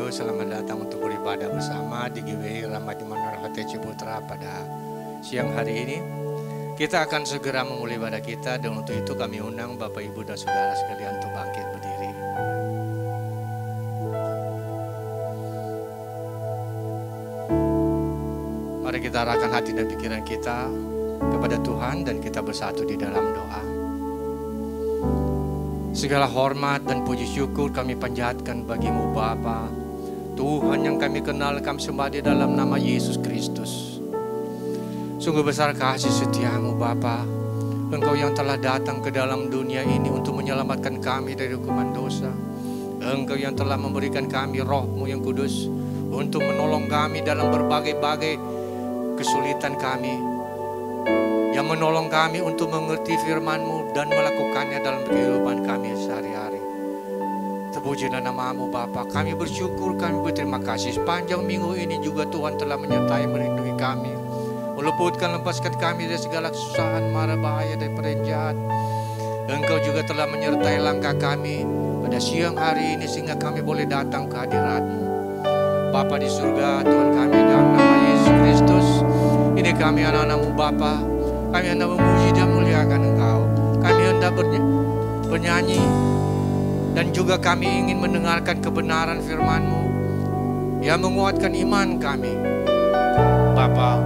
Selamat datang untuk beribadah bersama di GWI Rahmat Iman Rahmati Ciputra pada siang hari ini. Kita akan segera memulai ibadah kita, dan untuk itu kami undang Bapak Ibu dan Saudara sekalian untuk bangkit berdiri. Mari kita arahkan hati dan pikiran kita kepada Tuhan dan kita bersatu di dalam doa. Segala hormat dan puji syukur kami panjatkan bagimu Bapa, Tuhan yang kami kenal, kami sembah di dalam nama Yesus Kristus. Sungguh besar kasih setiamu Bapa, Engkau yang telah datang ke dalam dunia ini untuk menyelamatkan kami dari hukuman dosa. Engkau yang telah memberikan kami Roh-Mu yang kudus untuk menolong kami dalam berbagai-bagai kesulitan kami, yang menolong kami untuk mengerti firman-Mu dan melakukannya dalam kehidupan kami sehari-hari. Terpuji dan nama-Mu Bapa, kami bersyukur, kami berterima kasih. Sepanjang minggu ini juga Tuhan telah menyertai melindungi kami, meluputkan, lepaskan kami dari segala kesusahan, mara bahaya dari penjahat. Engkau juga telah menyertai langkah kami pada siang hari ini sehingga kami boleh datang ke hadirat-Mu. Bapa di surga, Tuhan kami dalam nama Yesus Kristus, ini kami anak-anak-Mu Bapa, kami hendak memuji dan muliakan Engkau. Kami hendak bernyanyi dan juga kami ingin mendengarkan kebenaran firman-Mu yang menguatkan iman kami. Bapa,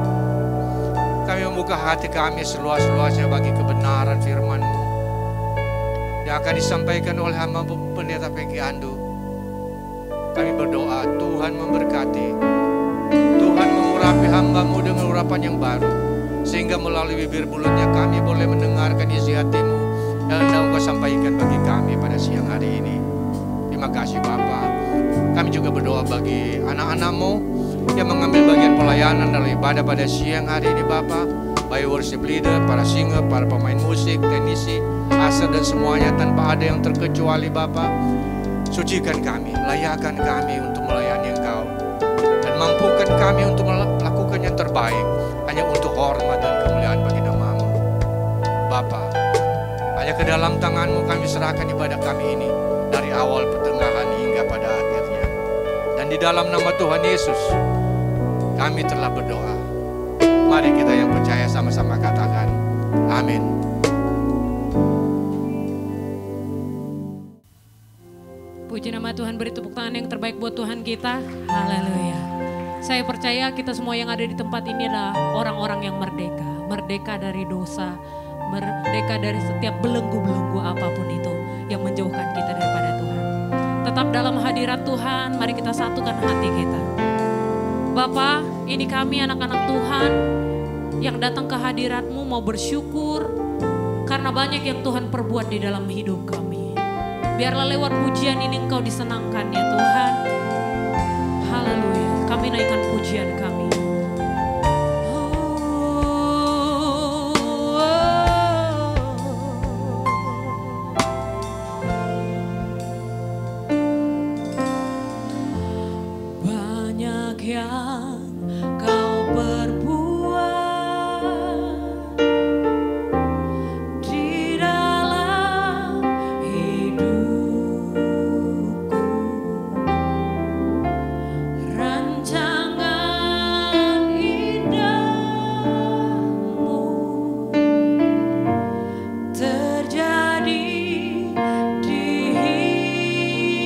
kami membuka hati kami seluas-luasnya bagi kebenaran firman-Mu yang akan disampaikan oleh hamba Pendeta Peggy Andu. Kami berdoa Tuhan memberkati, Tuhan mengurapi hamba-Mu dengan urapan yang baru, sehingga melalui bibir mulutnya kami boleh mendengarkan isi hati-Mu yang hendak Engkau sampaikan bagi kami pada siang hari ini. Terima kasih Bapa. Kami juga berdoa bagi anak-anak-Mu yang mengambil bagian pelayanan dalam ibadah pada siang hari ini Bapa, baik worship leader, para singer, para pemain musik, teknisi, aser dan semuanya tanpa ada yang terkecuali Bapa. Sucikan kami, layakkan kami untuk melayani Engkau, dan mampukan kami untuk melakukan yang terbaik hanya untuk hormat dan kemuliaan bagi nama-Mu. Bapa, hanya ke dalam tangan-Mu kami serahkan ibadah kami ini, dari awal, pertengahan hingga pada akhirnya. Dan di dalam nama Tuhan Yesus kami telah berdoa. Mari kita yang percaya sama-sama katakan amin. Puji nama Tuhan, beri tepuk tangan yang terbaik buat Tuhan kita. Haleluya. Saya percaya kita semua yang ada di tempat ini adalah orang-orang yang merdeka. Merdeka dari dosa, merdeka dari setiap belenggu-belenggu apapun itu yang menjauhkan kita daripada Tuhan. Tetap dalam hadirat Tuhan, mari kita satukan hati kita. Bapa, ini kami anak-anak Tuhan yang datang ke hadirat-Mu mau bersyukur karena banyak yang Tuhan perbuat di dalam hidup kami. Biarlah lewat pujian ini Engkau disenangkan ya Tuhan. Haleluya. Kami naikkan pujian kami. Banyak yang kau perbuat di dalam hidupku. Rancangan indahmu terjadi di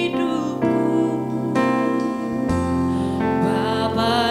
hidupku, Bapa.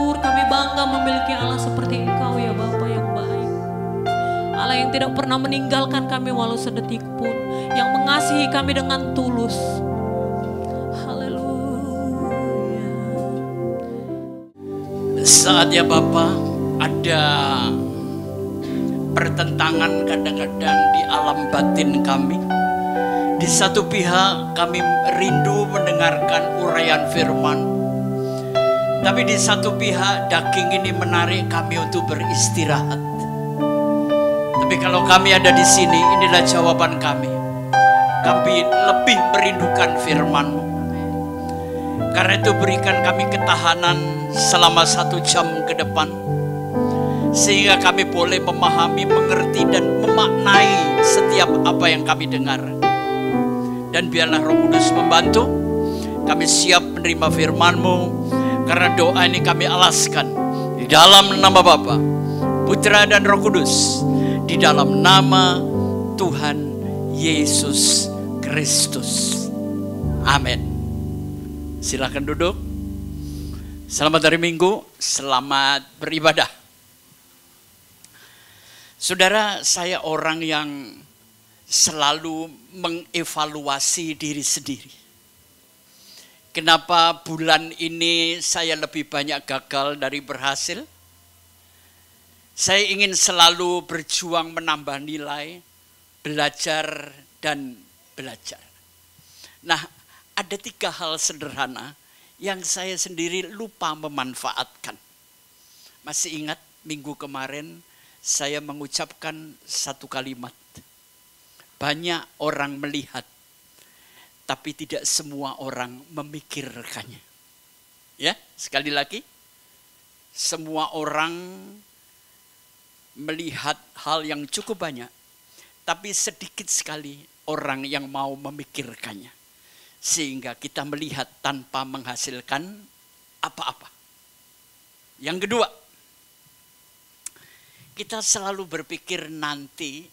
bersyukur, kami bangga memiliki Allah seperti Engkau ya Bapa yang baik. Allah yang tidak pernah meninggalkan kami walau sedetik pun, yang mengasihi kami dengan tulus. Haleluya. Saatnya Bapa, ada pertentangan kadang-kadang di alam batin kami. Di satu pihak kami rindu mendengarkan uraian firman, tapi di satu pihak daging ini menarik kami untuk beristirahat. Tapi kalau kami ada di sini, inilah jawaban kami. Kami lebih merindukan firman-Mu. Karena itu berikan kami ketahanan selama 1 jam ke depan, sehingga kami boleh memahami, mengerti, dan memaknai setiap apa yang kami dengar. Dan biarlah Roh Kudus membantu. Kami siap menerima firman-Mu, karena doa ini kami alaskan di dalam nama Bapa, Putra, dan Roh Kudus, di dalam nama Tuhan Yesus Kristus. Amin. Silakan duduk. Selamat hari Minggu, selamat beribadah. Saudara, saya orang yang selalu mengevaluasi diri sendiri. Kenapa bulan ini saya lebih banyak gagal dari berhasil? Saya ingin selalu berjuang menambah nilai, belajar dan belajar. Nah, ada 3 hal sederhana yang saya sendiri lupa memanfaatkan. Masih ingat minggu kemarin saya mengucapkan satu kalimat. Banyak orang melihat, tapi tidak semua orang memikirkannya. Ya, sekali lagi. Semua orang melihat hal yang cukup banyak, tapi sedikit sekali orang yang mau memikirkannya. Sehingga kita melihat tanpa menghasilkan apa-apa. Yang kedua, kita selalu berpikir nanti,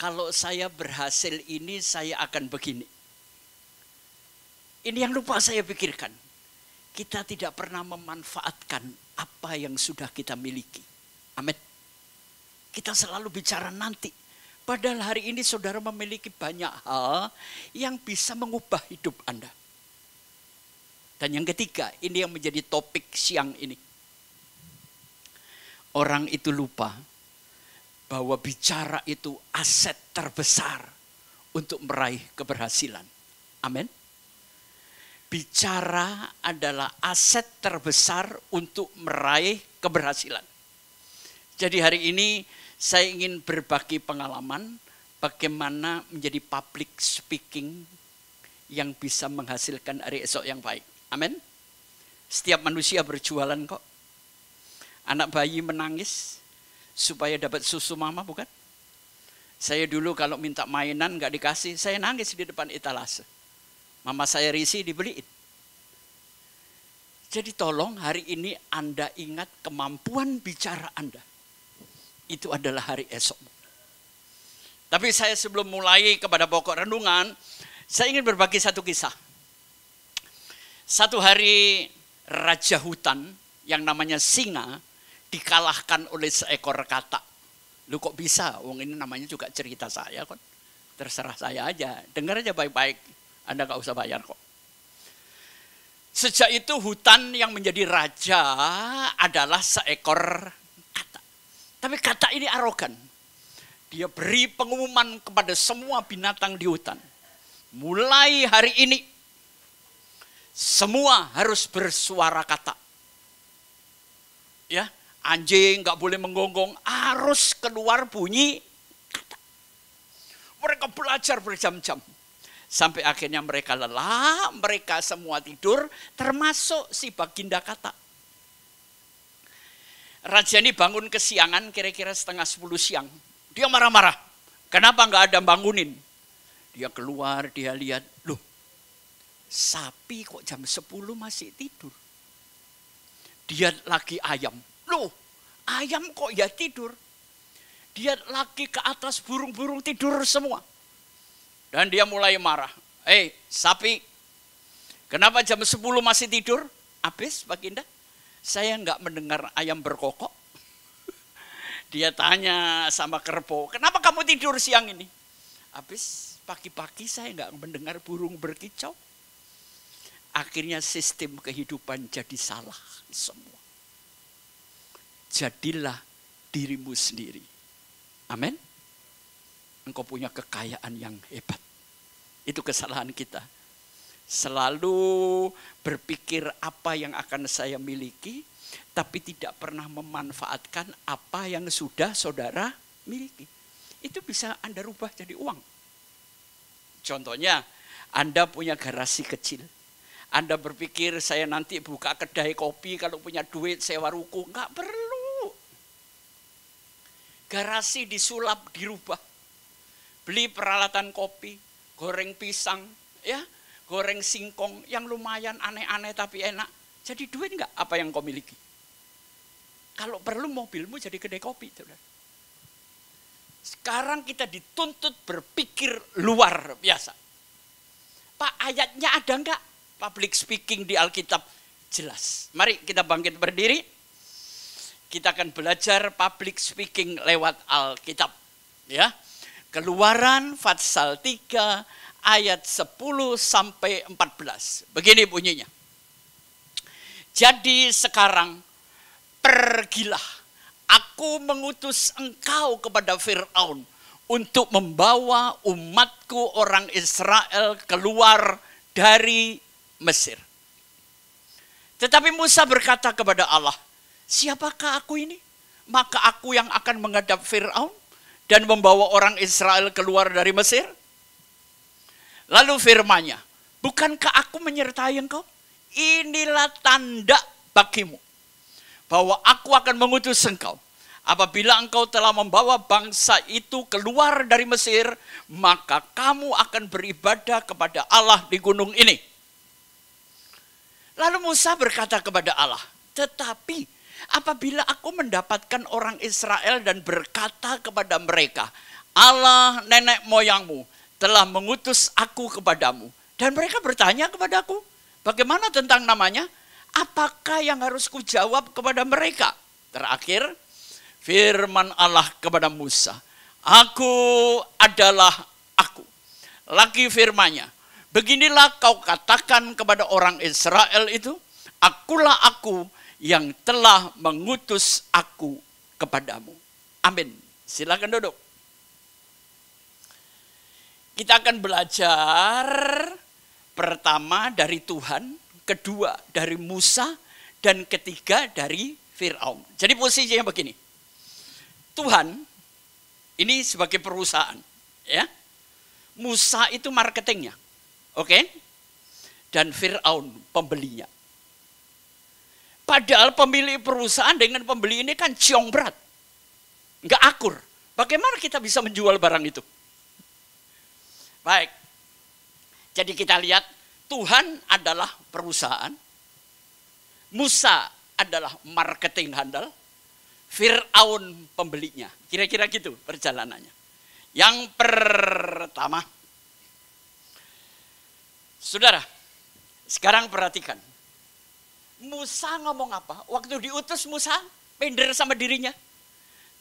kalau saya berhasil ini saya akan begini. Ini yang lupa saya pikirkan. Kita tidak pernah memanfaatkan apa yang sudah kita miliki. Amin. Kita selalu bicara nanti. Padahal hari ini saudara memiliki banyak hal yang bisa mengubah hidup Anda. Dan yang ketiga, ini yang menjadi topik siang ini. Orang itu lupa bahwa bicara itu aset terbesar untuk meraih keberhasilan. Amin. Bicara adalah aset terbesar untuk meraih keberhasilan. Jadi hari ini saya ingin berbagi pengalaman bagaimana menjadi public speaking yang bisa menghasilkan hari esok yang baik. Amin. Setiap manusia berjualan kok. Anak bayi menangis supaya dapat susu mama, bukan? Saya dulu kalau minta mainan gak dikasih, saya nangis di depan etalase. Mama saya risih dibeliin. Jadi tolong hari ini Anda ingat kemampuan bicara Anda. Itu adalah hari esok. Tapi saya sebelum mulai kepada pokok renungan, saya ingin berbagi satu kisah. Satu hari raja hutan yang namanya singa dikalahkan oleh seekor katak. Lu kok bisa? Wong ini namanya juga cerita saya kok. Terserah saya aja. Dengar aja baik-baik. Anda gak usah bayar kok. Sejak itu hutan yang menjadi raja adalah seekor katak. Tapi katak ini arogan. Dia beri pengumuman kepada semua binatang di hutan. Mulai hari ini, semua harus bersuara katak. Ya, anjing gak boleh menggonggong, harus keluar bunyi katak. Mereka belajar berjam-jam. Sampai akhirnya mereka lelah, mereka semua tidur, termasuk si baginda katak. Raja ini bangun kesiangan, kira-kira 9:30 siang. Dia marah-marah, kenapa gak ada bangunin? Dia keluar, dia lihat, loh, sapi kok jam 10 masih tidur. Dia lagi ayam, loh, ayam kok ya tidur. Dia lagi ke atas, burung-burung tidur semua. Dan dia mulai marah. Sapi, kenapa jam 10 masih tidur? Habis, baginda. Saya nggak mendengar ayam berkokok. Dia tanya sama kerbau, kenapa kamu tidur siang ini? Habis pagi-pagi saya nggak mendengar burung berkicau. Akhirnya sistem kehidupan jadi salah semua. Jadilah dirimu sendiri. Amin. Engkau punya kekayaan yang hebat. Itu kesalahan kita. Selalu berpikir apa yang akan saya miliki, tapi tidak pernah memanfaatkan apa yang sudah saudara miliki. Itu bisa Anda rubah jadi uang. Contohnya, Anda punya garasi kecil. Anda berpikir saya nanti buka kedai kopi, kalau punya duit sewa ruko. Enggak perlu. Garasi disulap, dirubah. Beli peralatan kopi, goreng pisang, ya, goreng singkong yang lumayan aneh-aneh tapi enak. Jadi duit enggak apa yang kau miliki? Kalau perlu mobilmu jadi kedai kopi. Sekarang kita dituntut berpikir luar biasa. Pak, ayatnya ada enggak? Public speaking di Alkitab jelas. Mari kita bangkit berdiri. Kita akan belajar public speaking lewat Alkitab. Ya. Keluaran pasal 3 ayat 10 sampai 14. Begini bunyinya. Jadi sekarang pergilah, aku mengutus engkau kepada Fir'aun untuk membawa umatku orang Israel keluar dari Mesir. Tetapi Musa berkata kepada Allah, siapakah aku ini? Maka aku yang akan menghadap Fir'aun dan membawa orang Israel keluar dari Mesir. Lalu firman-Nya, bukankah aku menyertai engkau? Inilah tanda bagimu bahwa aku akan mengutus engkau. Apabila engkau telah membawa bangsa itu keluar dari Mesir, maka kamu akan beribadah kepada Allah di gunung ini. Lalu Musa berkata kepada Allah, tetapi apabila aku mendapatkan orang Israel dan berkata kepada mereka, Allah nenek moyangmu telah mengutus aku kepadamu. Dan mereka bertanya kepadaku, bagaimana tentang namanya? Apakah yang harus kujawab kepada mereka? Terakhir, firman Allah kepada Musa, aku adalah aku. Lagi firman-Nya, beginilah kau katakan kepada orang Israel itu, akulah aku yang telah mengutus aku kepadamu. Amin. Silakan duduk. Kita akan belajar pertama dari Tuhan, kedua dari Musa, dan ketiga dari Fir'aun. Jadi posisinya begini. Tuhan ini sebagai perusahaan, ya. Musa itu marketingnya. Oke? Dan Fir'aun pembelinya. Padahal pemilik perusahaan dengan pembeli ini kan ciong berat. Enggak akur. Bagaimana kita bisa menjual barang itu? Baik. Jadi kita lihat Tuhan adalah perusahaan. Musa adalah marketing handal. Fir'aun pembelinya. Kira-kira gitu perjalanannya. Yang pertama. Saudara, sekarang perhatikan. Musa ngomong apa? Waktu diutus Musa, pender sama dirinya.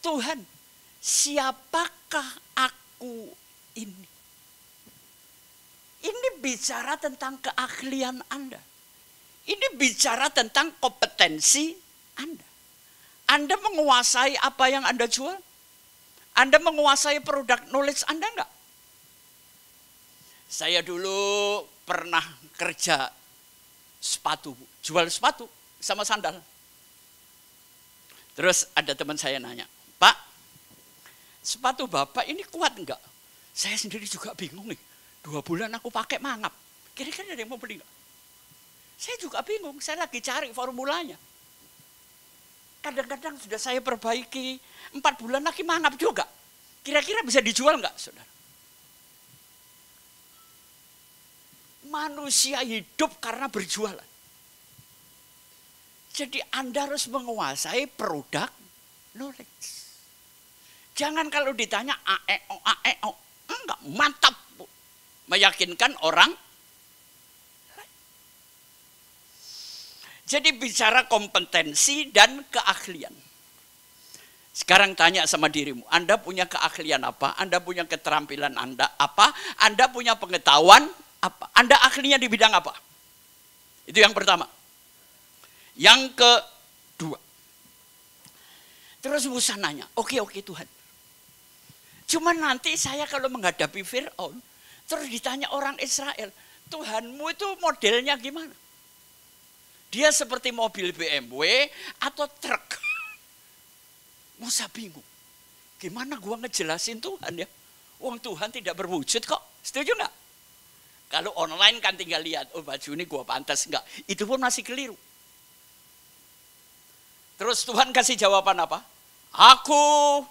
Tuhan, siapakah aku ini? Ini bicara tentang keahlian Anda. Ini bicara tentang kompetensi Anda. Anda menguasai apa yang Anda jual? Anda menguasai produk knowledge Anda enggak? Saya dulu pernah kerja sepatu, jual sepatu sama sandal. Terus ada teman saya nanya, Pak, sepatu Bapak ini kuat enggak? Saya sendiri juga bingung nih. 2 bulan aku pakai mangap. Kira-kira ada yang mau beli enggak? Saya juga bingung, saya lagi cari formulanya. Kadang-kadang sudah saya perbaiki, 4 bulan lagi mangap juga. Kira-kira bisa dijual enggak, saudara? Manusia hidup karena berjualan. Jadi Anda harus menguasai produk knowledge. Jangan kalau ditanya AEO. Enggak, mantap. Meyakinkan orang. Jadi bicara kompetensi dan keahlian. Sekarang tanya sama dirimu, Anda punya keahlian apa? Anda punya keterampilan Anda apa? Anda punya pengetahuan apa? Anda ahlinya di bidang apa? Itu yang pertama. Yang kedua. Terus Musa nanya, oke Tuhan. Cuma nanti saya kalau menghadapi Fir'aun, terus ditanya orang Israel, Tuhanmu itu modelnya gimana? Dia seperti mobil BMW atau truk? Musa bingung. Gimana gua ngejelasin Tuhan ya? Wong Tuhan tidak berwujud kok. Setuju nggak? Kalau online kan tinggal lihat, oh baju ini gua pantas enggak. Itu pun masih keliru. Terus Tuhan kasih jawaban apa? Aku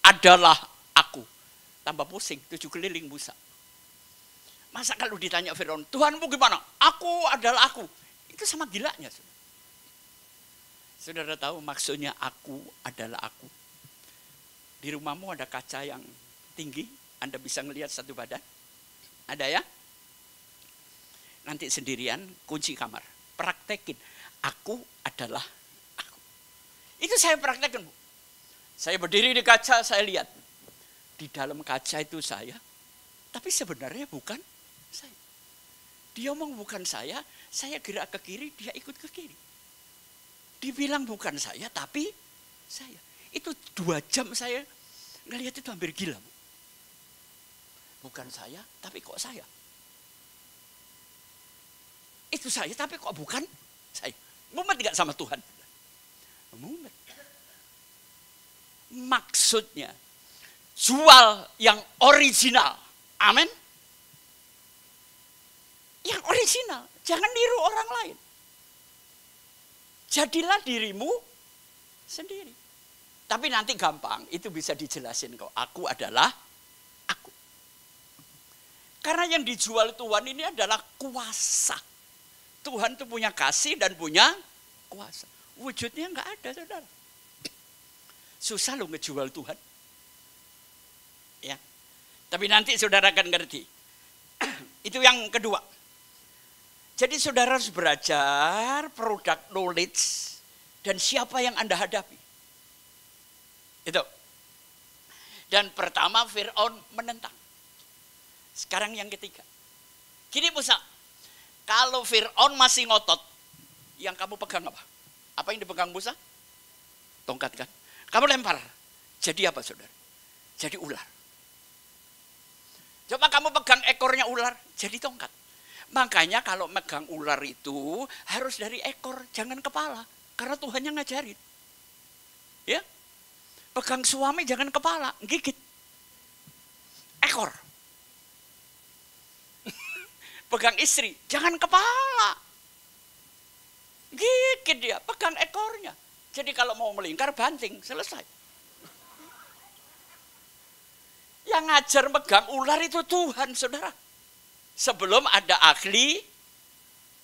adalah aku. Tambah pusing, 7 keliling Musa. Masa kalau ditanya Firaun, Tuhanmu gimana? Aku adalah aku. Itu sama gilanya. Saudara tahu maksudnya aku adalah aku. Di rumahmu ada kaca yang tinggi, Anda bisa melihat satu badan. Ada ya? Nanti sendirian, kunci kamar. Praktekin, aku adalah aku. Itu saya praktekin, Bu. Saya berdiri di kaca, saya lihat. Di dalam kaca itu saya, tapi sebenarnya bukan saya. Dia ngomong bukan saya gerak ke kiri, dia ikut ke kiri. Dibilang bukan saya, tapi saya. Itu 2 jam saya ngelihat itu hampir gila. Bu. Bukan saya, tapi kok saya. Itu saya, tapi kok bukan saya. Mumet tidak sama Tuhan? Mumet. Maksudnya, jual yang original. Amin. Yang original, jangan niru orang lain. Jadilah dirimu sendiri. Tapi nanti gampang, itu bisa dijelasin kok. Aku adalah aku. Karena yang dijual Tuhan ini adalah kuasa. Tuhan itu punya kasih dan punya kuasa. Wujudnya enggak ada, saudara. Susah loh ngejual Tuhan. Ya. Tapi nanti saudara akan ngerti. Itu yang kedua. Jadi saudara harus belajar product knowledge dan siapa yang Anda hadapi. Itu. Dan pertama Fir'aun menentang. Sekarang yang ketiga. Gini Musa, kalau Fir'aun masih ngotot, yang kamu pegang apa? Apa yang dipegang Musa? Tongkat kan? Kamu lempar. Jadi apa saudara? Jadi ular. Coba kamu pegang ekornya ular, jadi tongkat. Makanya kalau megang ular itu harus dari ekor, jangan kepala. Karena Tuhan yang ngajarin. Ya, pegang suami jangan kepala, gigit. Ekor. Pegang istri, jangan kepala. Gigit dia, pegang ekornya. Jadi kalau mau melingkar, banting, selesai. Yang ngajar megang ular itu Tuhan, saudara. Sebelum ada ahli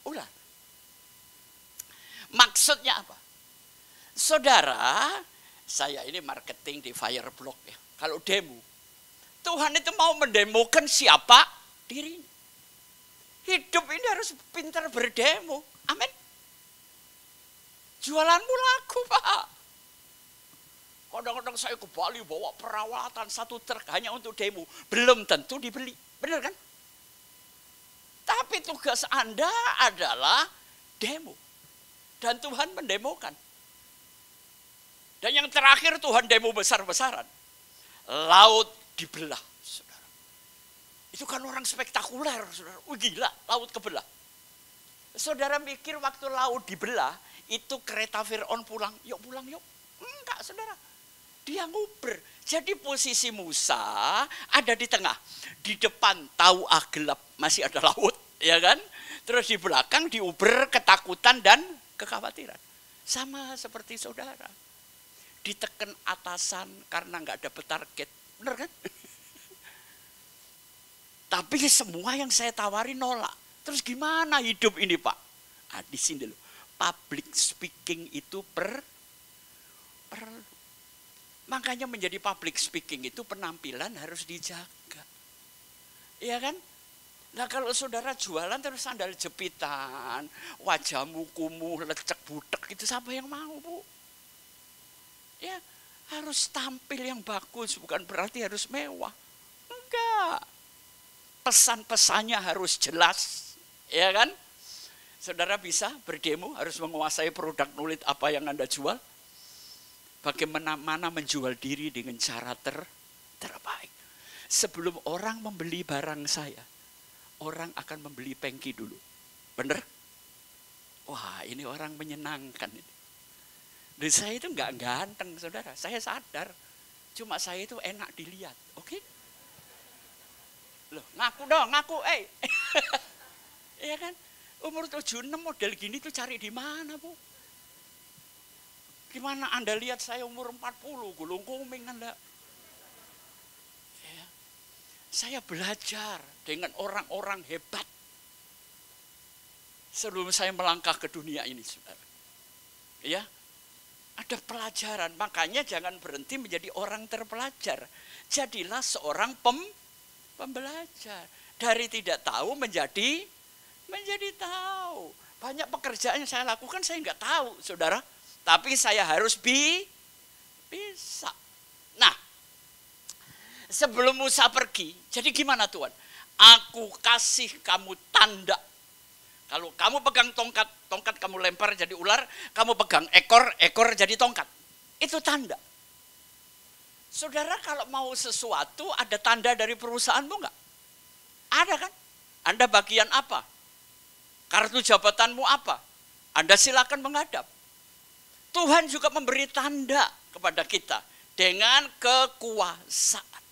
ular. Maksudnya apa? Saudara, saya ini marketing di Fireblock ya. Kalau demo, Tuhan itu mau mendemokan siapa? Dirinya. Hidup ini harus pintar berdemo. Amin. Jualanmu laku, Pak. Kadang-kadang saya ke Bali bawa perawatan 1 truk hanya untuk demo. Belum tentu dibeli. Benar kan? Tapi tugas Anda adalah demo. Dan Tuhan mendemokan. Dan yang terakhir Tuhan demo besar-besaran. Laut dibelah, saudara. Itu kan orang spektakuler, saudara. Gila, laut kebelah. Saudara mikir waktu laut dibelah, itu kereta Fir'aun pulang. Yuk pulang yuk. Enggak, saudara. Dia nguber. Jadi posisi Musa ada di tengah. Di depan tahu gelap, masih ada laut, ya kan? Terus di belakang diuber ketakutan dan kekhawatiran. Sama seperti saudara. Ditekan atasan karena nggak dapet target. Bener kan? Tapi semua yang saya tawari nolak. Terus gimana hidup ini, Pak? Ah, di sini loh. Public speaking itu makanya menjadi public speaking itu penampilan harus dijaga. Iya kan? Nah kalau saudara jualan terus sandal jepitan, wajahmu kumuh, lecek butek, itu siapa yang mau, Bu? Ya, harus tampil yang bagus, bukan berarti harus mewah. Enggak. Pesan-pesannya harus jelas, ya kan? Saudara bisa berdemo, harus menguasai produk nulit apa yang Anda jual. Bagaimana menjual diri dengan cara terbaik. Sebelum orang membeli barang saya, orang akan membeli pengki dulu. Bener? Wah, ini orang menyenangkan ini. Dan saya itu enggak ganteng, saudara. Saya sadar. Cuma saya itu enak dilihat. Oke? Loh, ngaku dong, ngaku. Iya kan? Umur 76 model gini tuh cari di mana, Bu? Gimana Anda lihat saya umur 40, gulung kuming Anda. Ya. Saya belajar dengan orang-orang hebat. Sebelum saya melangkah ke dunia ini, saudara. Ya, ada pelajaran. Makanya jangan berhenti menjadi orang terpelajar. Jadilah seorang pembelajar. Dari tidak tahu menjadi tahu. Banyak pekerjaan yang saya lakukan saya nggak tahu, saudara. Tapi saya harus bisa. Nah, sebelum Musa pergi, jadi gimana Tuhan? Aku kasih kamu tanda. Kalau kamu pegang tongkat kamu lempar jadi ular, kamu pegang ekor jadi tongkat. Itu tanda. Saudara kalau mau sesuatu ada tanda dari perusahaanmu enggak? Ada kan? Anda bagian apa? Kartu jabatanmu apa? Anda silakan menghadap. Tuhan juga memberi tanda kepada kita dengan kekuasaan.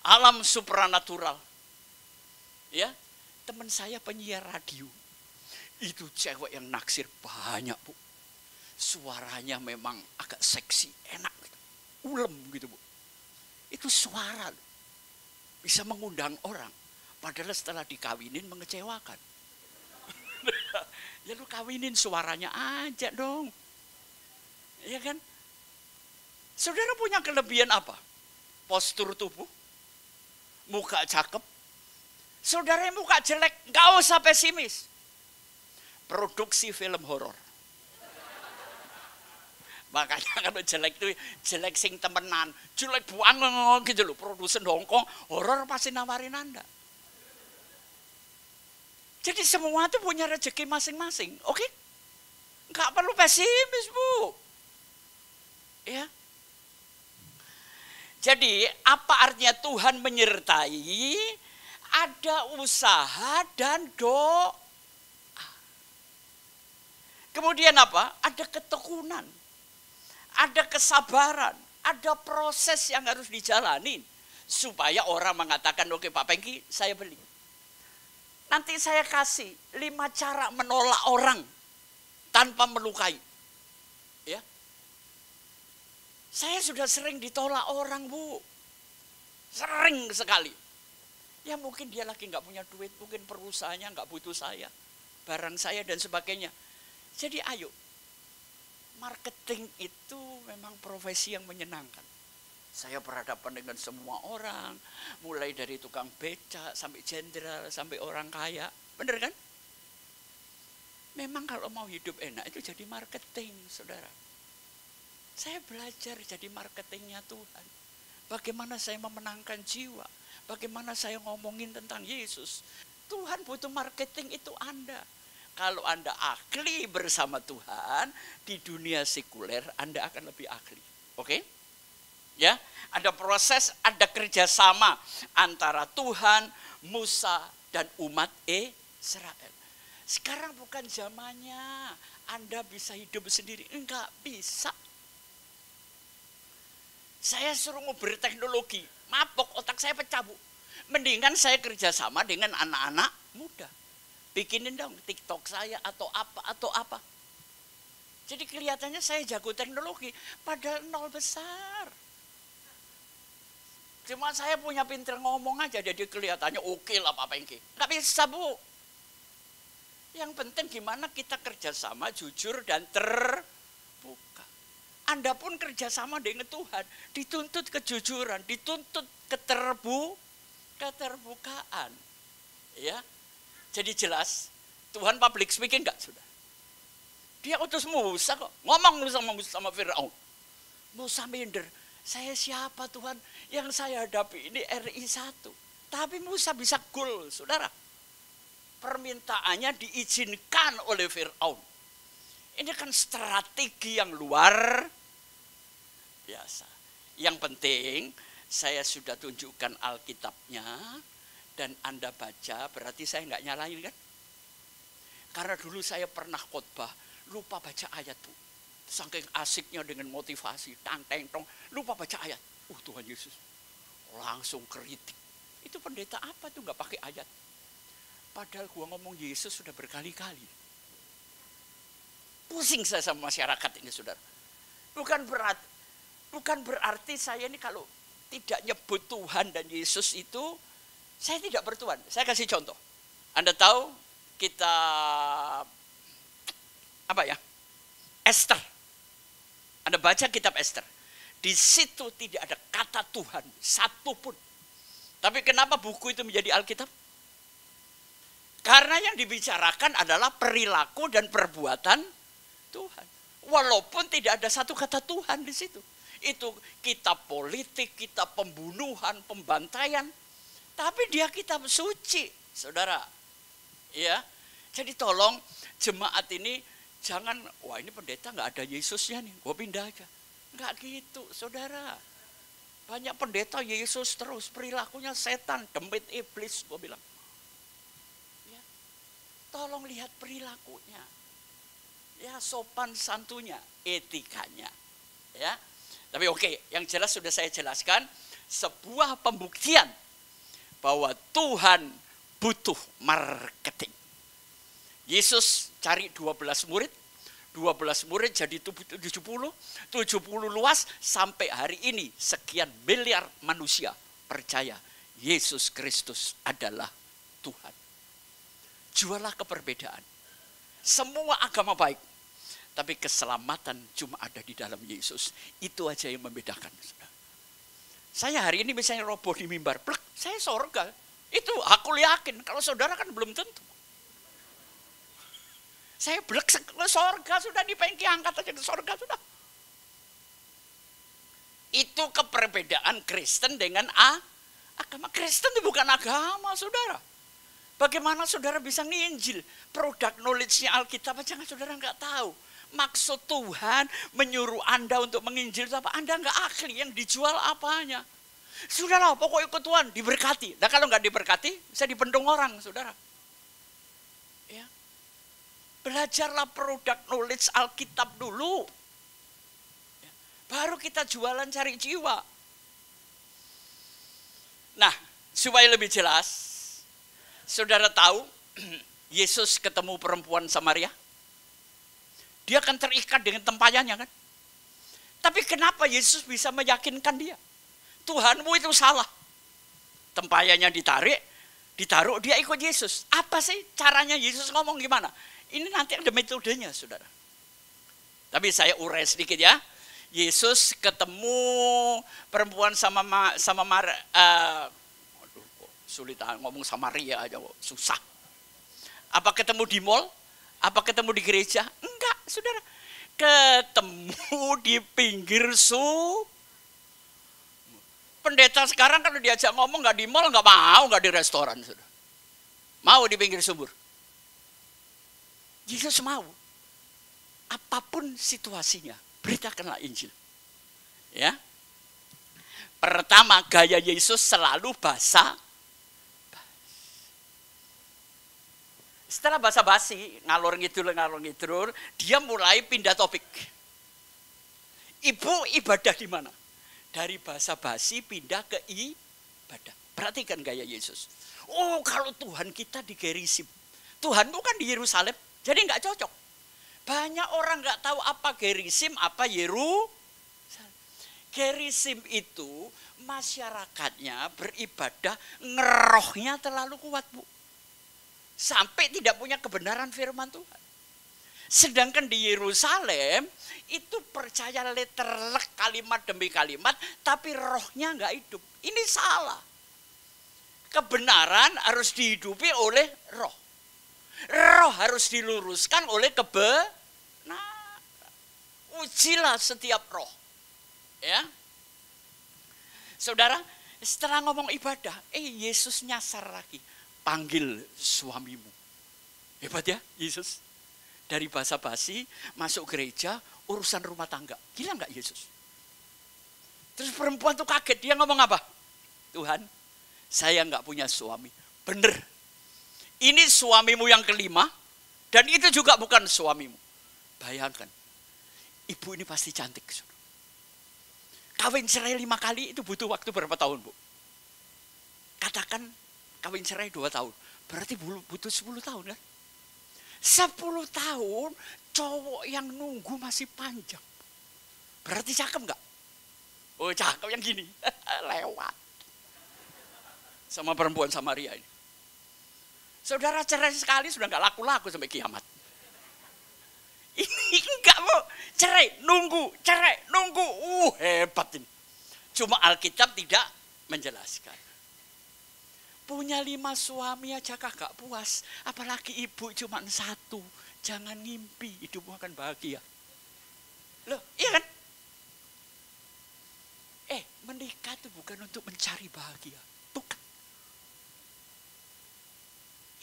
Alam supranatural. Ya, teman saya penyiar radio. Itu cewek yang naksir banyak, Bu. Suaranya memang agak seksi, enak gitu. Ulem gitu, Bu. Itu suara bisa mengundang orang. Padahal setelah dikawinin mengecewakan. Ya lu kawinin suaranya aja dong. Iya kan? Saudara punya kelebihan apa? Postur tubuh, muka cakep. Saudara yang muka jelek, gak usah pesimis. Produksi film horor. Makanya kalau jelek itu jelek sing temenan, jelek buang gitu loh. Produsen Hongkong horor pasti nawarin Anda. Jadi semua itu punya rezeki masing-masing, oke? Gak perlu pesimis, Bu. Ya. Jadi apa artinya Tuhan menyertai? Ada usaha dan doa. Kemudian apa? Ada ketekunan. Ada kesabaran. Ada proses yang harus dijalani. Supaya orang mengatakan, oke Pak Pengki, saya beli. Nanti saya kasih 5 cara menolak orang tanpa melukai. Ya. Saya sudah sering ditolak orang, Bu. Sering sekali. Ya mungkin dia lagi nggak punya duit, mungkin perusahaannya nggak butuh saya, barang saya dan sebagainya. Jadi ayo, marketing itu memang profesi yang menyenangkan. Saya berhadapan dengan semua orang, mulai dari tukang becak sampai jenderal sampai orang kaya, bener kan? Memang kalau mau hidup enak itu jadi marketing, saudara. Saya belajar jadi marketingnya Tuhan. Bagaimana saya memenangkan jiwa. Bagaimana saya ngomongin tentang Yesus. Tuhan butuh marketing itu Anda. Kalau Anda ahli bersama Tuhan, di dunia sekuler Anda akan lebih ahli. Oke? Ya, ada proses, ada kerjasama antara Tuhan, Musa, dan umat Israel. Sekarang bukan zamannya Anda bisa hidup sendiri. Enggak bisa. Saya suruh ngobrol teknologi, mabok otak saya pecah, Bu. Mendingan saya kerjasama dengan anak-anak muda. Bikinin dong TikTok saya atau apa. Jadi kelihatannya saya jago teknologi, padahal nol besar. Cuma saya punya pinter ngomong aja, jadi kelihatannya oke lah Pak Pengki. Nggak bisa, Bu. Yang penting gimana kita kerjasama jujur dan terbuka. Anda pun kerjasama dengan Tuhan, dituntut kejujuran, dituntut keterbukaan. Ya, jadi jelas Tuhan public speaking enggak, sudah. Dia utus Musa kok, ngomong sama Firaun. Musa minder, saya siapa Tuhan? Yang saya hadapi ini RI 1. Tapi Musa bisa gol, saudara. Permintaannya diizinkan oleh Firaun. Ini kan strategi yang luar biasa. Yang penting saya sudah tunjukkan Alkitabnya dan Anda baca, berarti saya nggak nyalain kan? Karena dulu saya pernah khotbah, lupa baca ayat, Bu. Saking asiknya dengan motivasi, tang-teng-tong, lupa baca ayat. Tuhan Yesus langsung kritik. Itu pendeta apa tuh nggak pakai ayat? Padahal gua ngomong Yesus sudah berkali-kali. Pusing saya sama masyarakat ini, saudara. Bukan berarti saya ini kalau tidak nyebut Tuhan dan Yesus itu, saya tidak bertuhan. Saya kasih contoh. Anda tahu kitab apa ya? Esther. Anda baca kitab Esther. Di situ tidak ada kata Tuhan satupun. Tapi kenapa buku itu menjadi Alkitab? Karena yang dibicarakan adalah perilaku dan perbuatan Tuhan. Walaupun tidak ada satu kata Tuhan di situ. Itu kitab politik, kitab pembunuhan, pembantaian. Tapi dia kitab suci, saudara. Ya, jadi tolong jemaat ini jangan, wah ini pendeta nggak ada Yesusnya nih, gue pindah aja. Nggak gitu, saudara. Banyak pendeta Yesus terus, perilakunya setan, demit iblis, gue bilang. Ya. Tolong lihat perilakunya. Ya, sopan santunya, etikanya. Ya. Tapi oke, yang jelas sudah saya jelaskan, sebuah pembuktian bahwa Tuhan butuh marketing. Yesus cari 12 murid, 12 murid jadi 70, 70 luas, sampai hari ini sekian miliar manusia percaya Yesus Kristus adalah Tuhan. Jualah keperbedaan. Semua agama baik, tapi keselamatan cuma ada di dalam Yesus. Itu aja yang membedakan. Saya hari ini misalnya roboh di mimbar, plek, saya sorga. Itu aku yakin, kalau saudara kan belum tentu. Saya blek ke sorga sudah, di pengki angkat aja ke sorga sudah. Itu keperbedaan Kristen dengan agama. Kristen itu bukan agama, saudara. Bagaimana saudara bisa nginjil? Produk knowledge-nya Alkitab aja saudara nggak tahu. Maksud Tuhan menyuruh Anda untuk menginjil apa? Anda nggak ahli, yang dijual apanya. Saudara, pokok ikut Tuhan, diberkati. Nah kalau nggak diberkati, saya dipendung orang, saudara. Ya. Belajarlah produk knowledge Alkitab dulu. Ya. Baru kita jualan cari jiwa. Nah, supaya lebih jelas, saudara tahu Yesus ketemu perempuan Samaria. Dia akan terikat dengan tempayannya kan. Tapi kenapa Yesus bisa meyakinkan dia? Tuhanmu itu salah. Tempayannya ditaruh, dia ikut Yesus. Apa sih caranya Yesus ngomong gimana? Ini nanti ada metodenya, saudara. Tapi saya urai sedikit ya. Yesus ketemu perempuan sulit ngomong Samaria aja, susah. Apa ketemu di mall? Apa ketemu di gereja? Enggak, saudara. Ketemu di pinggir pendeta sekarang kalau diajak ngomong nggak di mall, nggak mau, nggak di restoran, saudara. Mau di pinggir sumur. Yesus mau. Apapun situasinya, beritakanlah Injil. Ya. Pertama, gaya Yesus selalu basa. Setelah basa-basi, ngalor ngidul, dia mulai pindah topik. Ibu ibadah di mana? Dari basa-basi pindah ke ibadah. Perhatikan gaya Yesus. Oh, kalau Tuhan kita di Gerizim. Tuhan bukan di Yerusalem, jadi nggak cocok. Banyak orang nggak tahu apa Gerizim, apa Yerusalem. Gerizim itu masyarakatnya beribadah, ngerohnya terlalu kuat, Bu. Sampai tidak punya kebenaran firman Tuhan. Sedangkan di Yerusalem itu percaya letterlek kalimat demi kalimat, tapi rohnya nggak hidup. Ini salah. kebenaran harus dihidupi oleh roh. Roh harus diluruskan oleh kebenaran. Ujilah setiap roh. Ya. Saudara, setelah ngomong ibadah, Yesus nyasar lagi. Panggil suamimu. Hebat ya Yesus. Dari basa-basi, masuk gereja, urusan rumah tangga. Gila nggak Yesus? Terus perempuan tuh kaget, dia ngomong apa? Tuhan, saya nggak punya suami. Bener. Ini suamimu yang kelima, dan itu juga bukan suamimu. Bayangkan, ibu ini pasti cantik. Kawin cerai 5 kali itu butuh waktu berapa tahun, Bu? Katakan kawin cerai 2 tahun. Berarti butuh 10 tahun kan? 10 tahun cowok yang nunggu masih panjang. Berarti cakep nggak? Oh cakep yang gini. Lewat. Sama perempuan Samaria ini. Saudara cerai sekali sudah nggak laku-laku sampai kiamat. Ini enggak mau cerai, nunggu. Hebat ini. Cuma Alkitab tidak menjelaskan. Punya 5 suami aja kagak puas. Apalagi ibu cuma 1. Jangan ngimpi, hidupmu akan bahagia. Loh, iya kan? Menikah itu bukan untuk mencari bahagia. Bukan.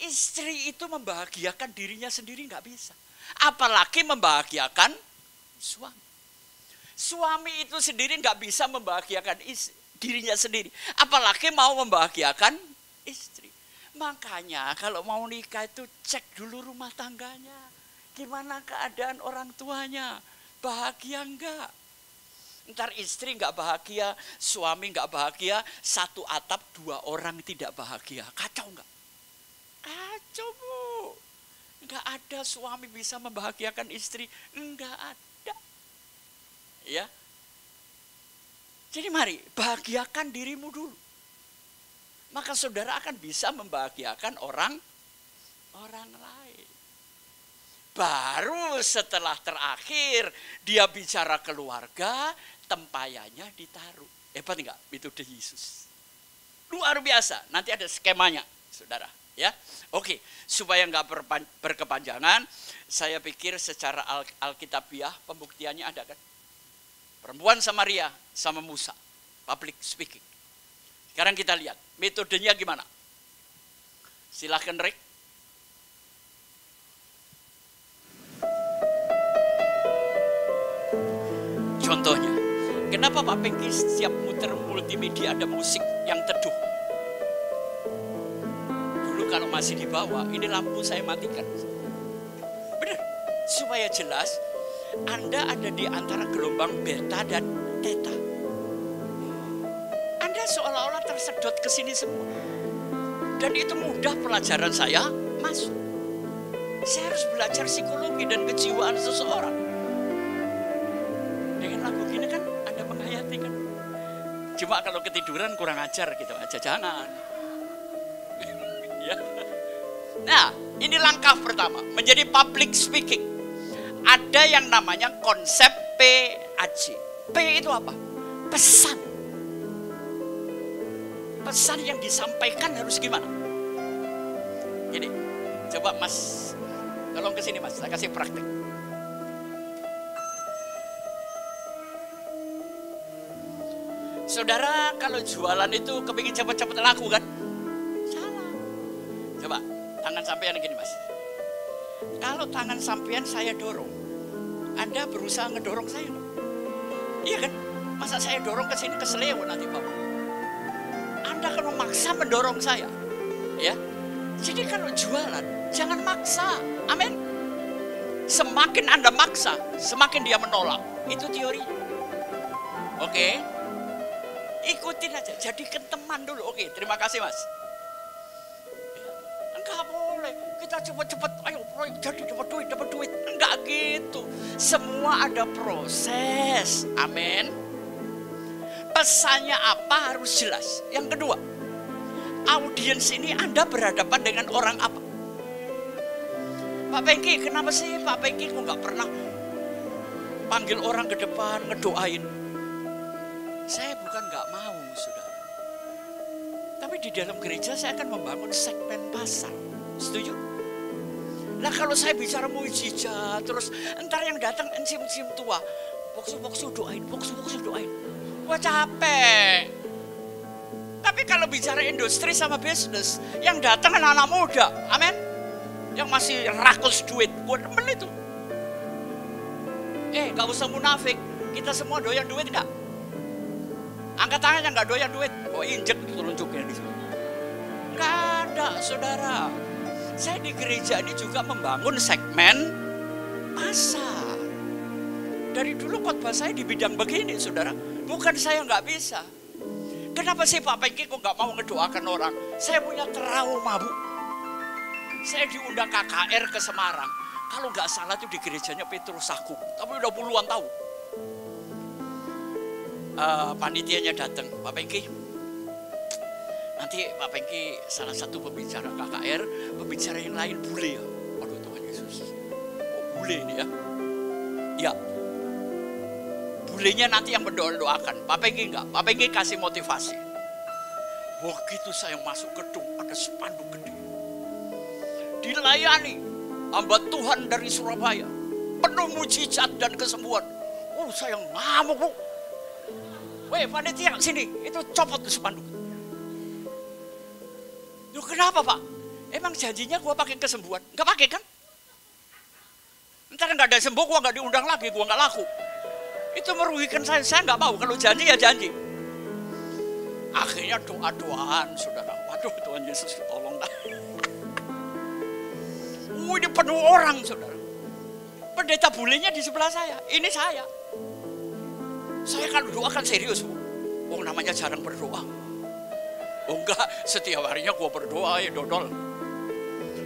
Istri itu membahagiakan dirinya sendiri nggak bisa. Apalagi membahagiakan suami. Suami itu sendiri nggak bisa membahagiakan dirinya sendiri. Apalagi mau membahagiakan istri. Makanya kalau mau nikah itu cek dulu rumah tangganya. Gimana keadaan orang tuanya? Bahagia enggak? Ntar istri nggak bahagia, suami nggak bahagia, 1 atap 2 orang tidak bahagia. Kacau nggak? Kacau, Bu. Enggak ada suami bisa membahagiakan istri. Enggak ada. Ya. Jadi mari, bahagiakan dirimu dulu. Maka saudara akan bisa membahagiakan orang lain. Baru setelah terakhir dia bicara keluarga, tempayannya ditaruh. Hebat enggak? Metode Yesus. Luar biasa. Nanti ada skemanya, saudara. Ya, oke. Supaya nggak berkepanjangan, saya pikir secara alkitabiah pembuktiannya ada kan? Perempuan Samaria sama Musa, public speaking. Sekarang kita lihat metodenya gimana. Silahkan Rick. Contohnya, kenapa Pak Pengki setiap muter multimedia ada musik yang teduh? Kalau masih di bawah, ini lampu saya matikan. Benar, supaya jelas Anda ada di antara gelombang beta dan theta. Anda seolah-olah tersedot ke sini semua. Dan itu mudah pelajaran saya masuk. Saya harus belajar psikologi dan kejiwaan seseorang. Dengan lagu gini kan Anda menghayati kan. Cuma kalau ketiduran kurang ajar gitu aja, jangan. Nah, ini langkah pertama, menjadi public speaking. Ada yang namanya konsep PAC. P itu apa? Pesan. Pesan yang disampaikan harus gimana? Jadi, coba Mas, tolong ke sini Mas, saya kasih praktik. Saudara, kalau jualan itu kepingin cepat-cepat laku kan? Salah. Coba. Tangan sampean gini Mas. Kalau tangan sampean saya dorong, Anda berusaha ngedorong saya. Iya kan? Masa saya dorong ke sini keseleo nanti Bapak. Anda akan memaksa mendorong saya. Ya. Jadi kalau jualan jangan maksa. Amin. Semakin Anda maksa, semakin dia menolak. Itu teori. Oke. Ikutin aja. Jadikan teman dulu. Oke, terima kasih Mas. Enggak boleh, kita cepat-cepat, ayo proyek jadi dapat duit. Enggak gitu. Semua ada proses. Amin. Pesannya apa harus jelas. Yang kedua, audiens ini Anda berhadapan dengan orang apa? Pak Pengki, kenapa sih Pak Pengki kok nggak pernah panggil orang ke depan ngedoain? Saya bukan nggak mau, saudara. Tapi di dalam gereja saya akan membangun segmen pasar. Setuju? Nah kalau saya bicara mujizat, terus entar yang datang encim-encim tua, boksu-boksu doain, boksu-boksu doain. Wah capek. Tapi kalau bicara industri sama bisnis, yang datang anak-anak muda, amin. Yang masih rakus duit, gue demen itu. Gak usah munafik, kita semua doyan duit gak? Angkat tangan yang gak doyan duit, gue injek telunjuknya di sini. Gak ada, saudara. Saya di gereja ini juga membangun segmen pasar. Dari dulu khotbah saya di bidang begini, saudara. Bukan saya nggak bisa. Kenapa sih Pak Pengki kok nggak mau ngedoakan orang? Saya punya trauma, Bu. Saya diundang KKR ke Semarang. Kalau nggak salah itu di gerejanya Petrus Agung. Tapi udah puluhan tahun. Panitianya datang, Pak Pengki. Nanti Pak Pengki salah satu pembicara KKR, pembicara yang lain bule ya. Aduh Tuhan Yesus. Oh, bule ini ya. Ya. Bulenya nanti yang mendoakan. Pak Pengki enggak. Pak Pengki kasih motivasi. Begitu saya masuk gedung ada spanduk gede. Dilayani hamba Tuhan dari Surabaya. Penuh mujizat dan kesembuhan. Oh saya ngamuk, Bu. Weh panitia sini, itu copot ke spanduk. Loh kenapa Pak? Emang janjinya gua pakai kesembuhan? Enggak pakai kan? Ntar nggak ada sembuh, gua nggak diundang lagi, gua nggak laku. Itu merugikan saya nggak mau. Kalau janji ya janji. Akhirnya doa-doaan, saudara. Waduh Tuhan Yesus tolong dah. Ini penuh orang, saudara. Pendeta bulenya di sebelah saya. Ini saya. Saya kalau doa kan serius, Bu. Oh namanya jarang berdoa. Oh enggak, setiap harinya gua berdoa ya dodol.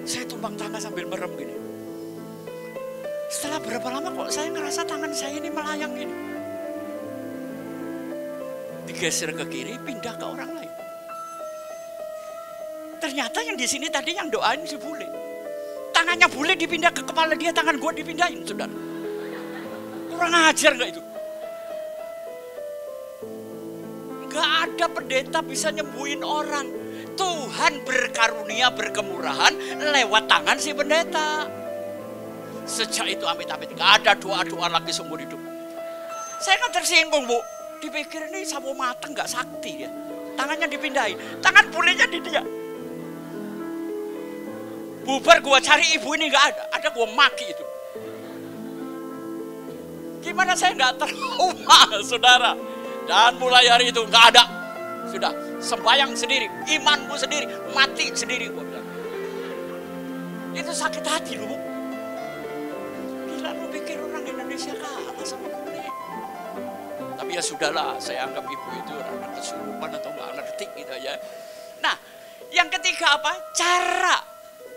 Saya tumpang tangan sambil merem gini. Setelah berapa lama kok saya ngerasa tangan saya ini melayang gini. Digeser ke kiri, pindah ke orang lain. Ternyata yang di sini tadi yang doain si bule. Tangannya bule dipindah ke kepala dia, tangan gua dipindahin, saudara. Kurang ajar nggak itu? Gak ada pendeta bisa nyembuhin orang. Tuhan berkarunia berkemurahan lewat tangan si pendeta. Sejak itu amit-amit gak ada doa-doa lagi seumur hidup. Saya kan tersinggung, Bu. Dipikir ini sawo mateng gak sakti ya. Tangannya dipindahin, tangan bulenya di dia. Bubar gua cari ibu ini gak ada. Ada gua maki itu. Gimana saya gak trauma, saudara. Dan mulai hari itu nggak ada, sudah sembahyang sendiri, imanmu sendiri, mati sendiri, gua bilang. Itu sakit hati lu. Gila lu pikir orang Indonesia kalah sama bule. Tapi ya sudahlah, saya anggap ibu itu rada kesurupan atau nggak ngerti gitu ya. Nah, yang ketiga apa?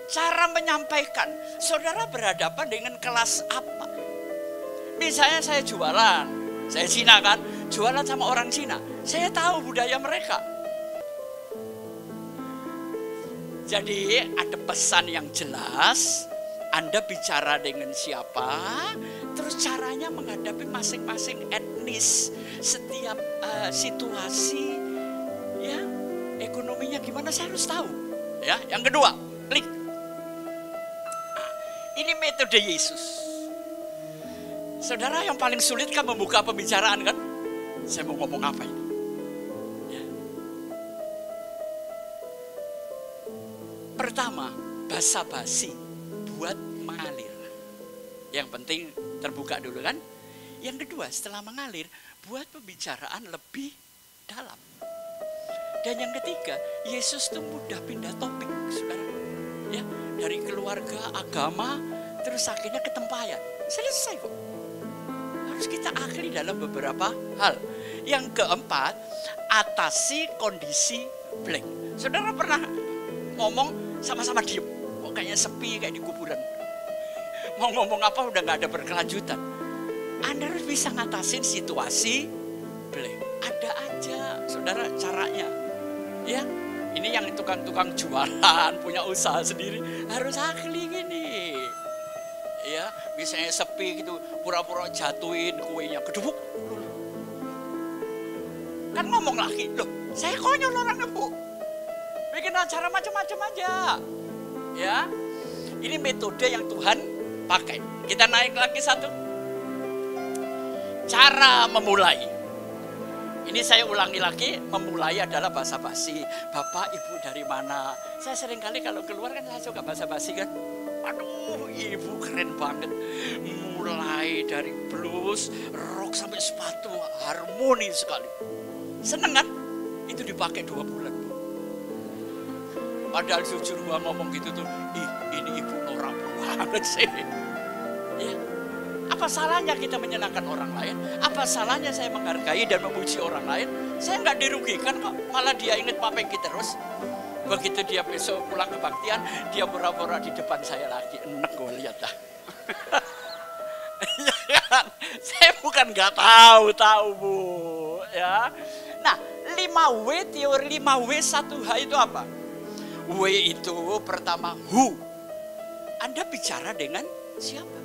Cara menyampaikan. Saudara berhadapan dengan kelas apa? Misalnya saya jualan, saya Cina kan. Jualan sama orang Cina, saya tahu budaya mereka. Jadi ada pesan yang jelas, Anda bicara dengan siapa, terus caranya menghadapi masing-masing etnis, setiap situasi, ya ekonominya gimana saya harus tahu. Ya, yang kedua, klik. Ini metode Yesus. Saudara yang paling sulit kan membuka pembicaraan kan? Saya mau ngomong apa ini? Ya. Pertama, basa-basi buat mengalir. Yang penting terbuka dulu kan. Yang kedua, setelah mengalir, buat pembicaraan lebih dalam. Dan yang ketiga, Yesus tuh mudah pindah topik, saudara. Ya, dari keluarga, agama, terus akhirnya ke tempayan. Selesai kok. Harus kita ahli dalam beberapa hal. Yang keempat, atasi kondisi blank. Saudara pernah ngomong sama-sama diem, kok kayaknya sepi kayak di kuburan. Mau ngomong apa udah gak ada berkelanjutan. Anda harus bisa ngatasin situasi blank. Ada aja, saudara, caranya. Ya, ini yang tukang-tukang jualan, punya usaha sendiri, harus ahli gini. Ya, misalnya sepi gitu, pura-pura jatuhin kuenya, kedubuk. Kan ngomong lagi, loh saya konyol orangnya Bu. bikin acara macam-macam aja. Ya, ini metode yang Tuhan pakai. Kita naik lagi satu. Cara memulai. Ini saya ulangi lagi, memulai adalah basa-basi. Bapak, Ibu dari mana? Saya sering kali kalau keluar kan saya suka basa-basi kan. Aduh, Ibu keren banget. Mulai dari blues, rock sampai sepatu, harmoni sekali. Seneng kan? Itu dipakai 2 bulan. Padahal jujur gua ngomong gitu tuh, ini Ibu norak banget sih. Ya. Apa salahnya kita menyenangkan orang lain? Apa salahnya saya menghargai dan memuji orang lain? Saya nggak dirugikan kok, malah dia ingat papengki terus. Begitu dia besok pulang kebaktian, dia pura-pura di depan saya lagi. Enak gue lihat dah. Saya bukan nggak tahu Bu. Ya. Nah, 5W, teori 5W 1H itu apa? W itu pertama who. Anda bicara dengan siapa?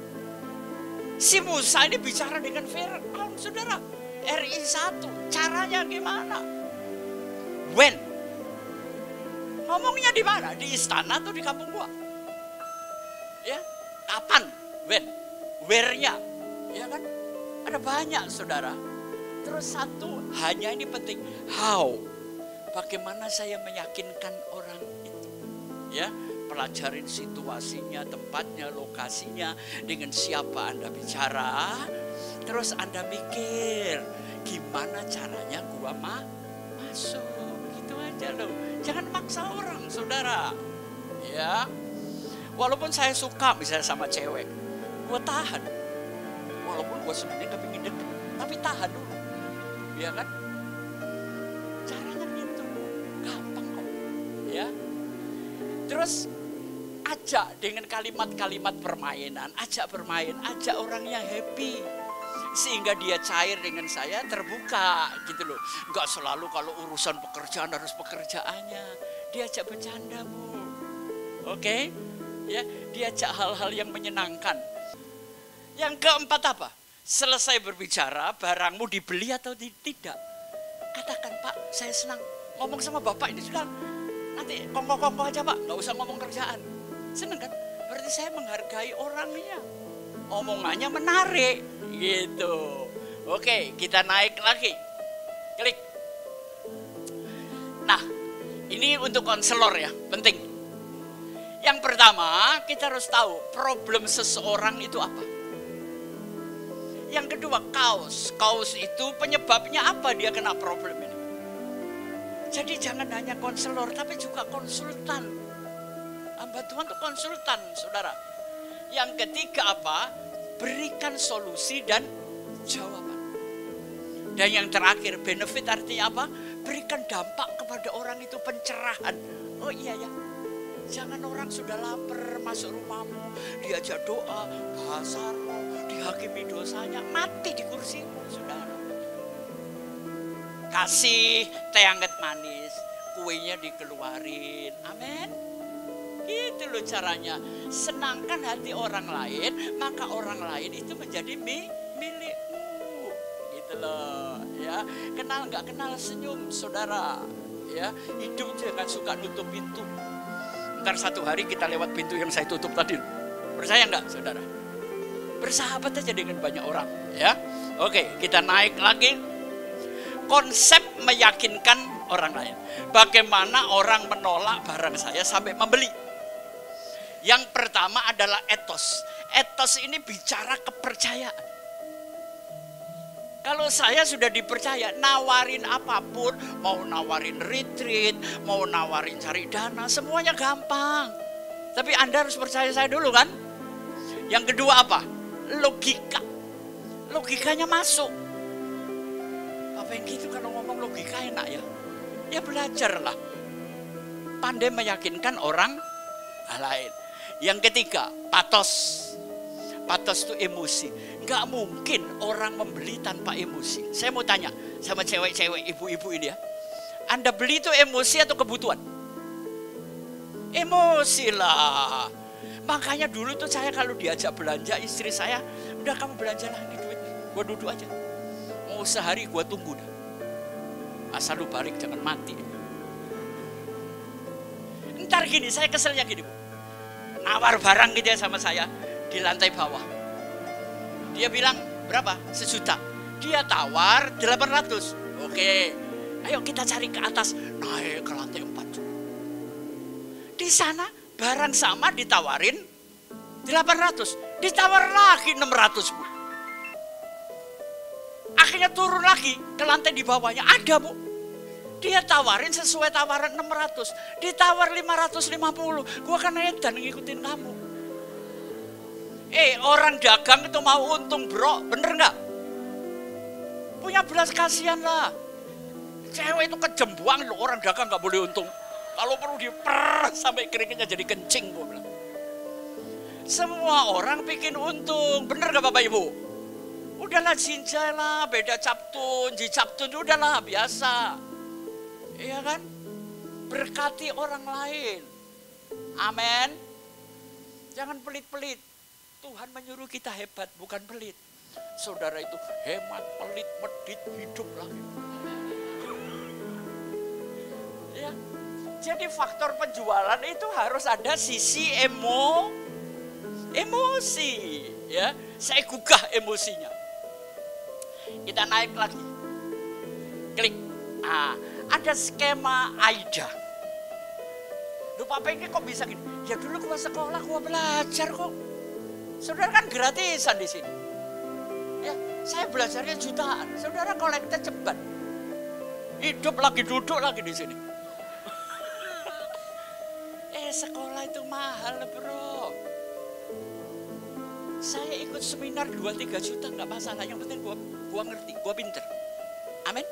Si Musa ini bicara dengan Fir'aun, saudara. RI1, caranya gimana? When? Ngomongnya di mana? Di istana atau di kampung gua? Ya, kapan? When? Where-nya? Ya kan? Ada banyak, saudara. Terus satu, hanya ini penting. How? Bagaimana saya meyakinkan orang itu? Ya. Pelajarin situasinya, tempatnya, lokasinya, dengan siapa Anda bicara. Terus Anda mikir, gimana caranya gua masuk. Gitu aja loh. Jangan maksa orang, saudara. Ya. Walaupun saya suka misalnya sama cewek, gua tahan. Walaupun gua sebenarnya kepingin deket, tapi tahan dulu. Ya kan? Caranya gitu. Gampang kok. Ya. Terus ajak dengan kalimat-kalimat permainan, ajak bermain, ajak orang yang happy. Sehingga dia cair dengan saya, terbuka gitu loh. Enggak selalu kalau urusan pekerjaan harus pekerjaannya. Diajak bercanda, Bu. Oke? Ya, diajak hal-hal yang menyenangkan. Yang keempat apa? Selesai berbicara, barangmu dibeli atau tidak. Katakan, Pak, saya senang ngomong sama Bapak ini sudah. Nanti kongko-kongko aja Pak, nggak usah ngomong kerjaan. Seneng kan? Berarti saya menghargai orangnya. Omongannya menarik, gitu. Oke, kita naik lagi. Klik. Nah, ini untuk konselor ya, penting. Yang pertama, kita harus tahu problem seseorang itu apa. Yang kedua, cause. Cause itu penyebabnya apa dia kena problem ini. Jadi jangan hanya konselor, tapi juga konsultan. Hamba Tuhan itu konsultan, saudara. Yang ketiga apa? Berikan solusi dan jawaban. Dan yang terakhir, benefit artinya apa? Berikan dampak kepada orang itu, pencerahan. Oh iya ya, jangan orang sudah lapar masuk rumahmu, diajak doa, bahasa roh, dihakimi dosanya, mati di kursimu, saudara. Kasih teh hangat manis, kuenya dikeluarin, amin. Gitu loh caranya. Senangkan hati orang lain, maka orang lain itu menjadi milikmu. Gitu loh, ya. Kenal nggak kenal senyum, saudara. Ya, hidup jangan suka tutup pintu. Ntar satu hari kita lewat pintu yang saya tutup tadi. Percaya nggak, saudara? Bersahabat aja dengan banyak orang, ya. Oke, kita naik lagi. Konsep meyakinkan orang lain. Bagaimana orang menolak barang saya sampai membeli? Yang pertama adalah etos. Etos ini bicara kepercayaan. Kalau saya sudah dipercaya, nawarin apapun, mau nawarin retreat, mau nawarin cari dana, semuanya gampang. Tapi Anda harus percaya saya dulu kan? Yang kedua apa? Logika. Logikanya masuk. Apa yang gitu kalau ngomong logika enak ya? Ya belajarlah. Pandai meyakinkan orang lain. Yang ketiga, patos. Patos itu emosi. Nggak mungkin orang membeli tanpa emosi. Saya mau tanya sama cewek-cewek, ibu-ibu ini ya. Anda beli itu emosi atau kebutuhan? Emosi lah. Makanya dulu tuh saya kalau diajak belanja, istri saya, udah kamu belanja lah, ini duit nih. Gua duduk aja. Mau sehari gua tunggu dah. Asal lu balik jangan mati. Ntar gini, saya keselnya gini Bu. Nawar barang gitu ya sama saya di lantai bawah. Dia bilang berapa? 1 juta. Dia tawar 800. Oke, ayo kita cari ke atas. Naik ke lantai 4. Di sana barang sama ditawarin 800. Ditawar lagi 600 Bu. Akhirnya turun lagi ke lantai di bawahnya. Ada Bu. Dia tawarin sesuai tawaran 600. Ditawar 550. Gua kan edan ngikutin kamu. Orang dagang itu mau untung bro. Bener nggak? Punya belas kasihan lah. Cewek itu kejem banget loh. Orang dagang nggak boleh untung. Kalau perlu diper sampai keringnya jadi kencing gua bilang. Semua orang bikin untung. Bener gak Bapak Ibu? Udahlah jinjai lah, beda captun, jicaptun udahlah biasa. Iya kan? Berkati orang lain. Amin. Jangan pelit-pelit. Tuhan menyuruh kita hebat, bukan pelit. Saudara itu hemat, pelit, medit, hidup lagi. Ya. Jadi faktor penjualan itu harus ada sisi emosi. Ya, saya gugah emosinya. Kita naik lagi. Klik. Ada skema AIDA. Lupa pengen kok bisa gini. Ya dulu gua sekolah, gua belajar kok. Saudara kan gratisan di sini. Ya, saya belajarnya jutaan. Saudara koleknya cepat. Hidup lagi, duduk lagi di sini. Sekolah itu mahal, bro. Saya ikut seminar 2-3 juta nggak masalah. Yang penting gua ngerti, gua pinter. Amin.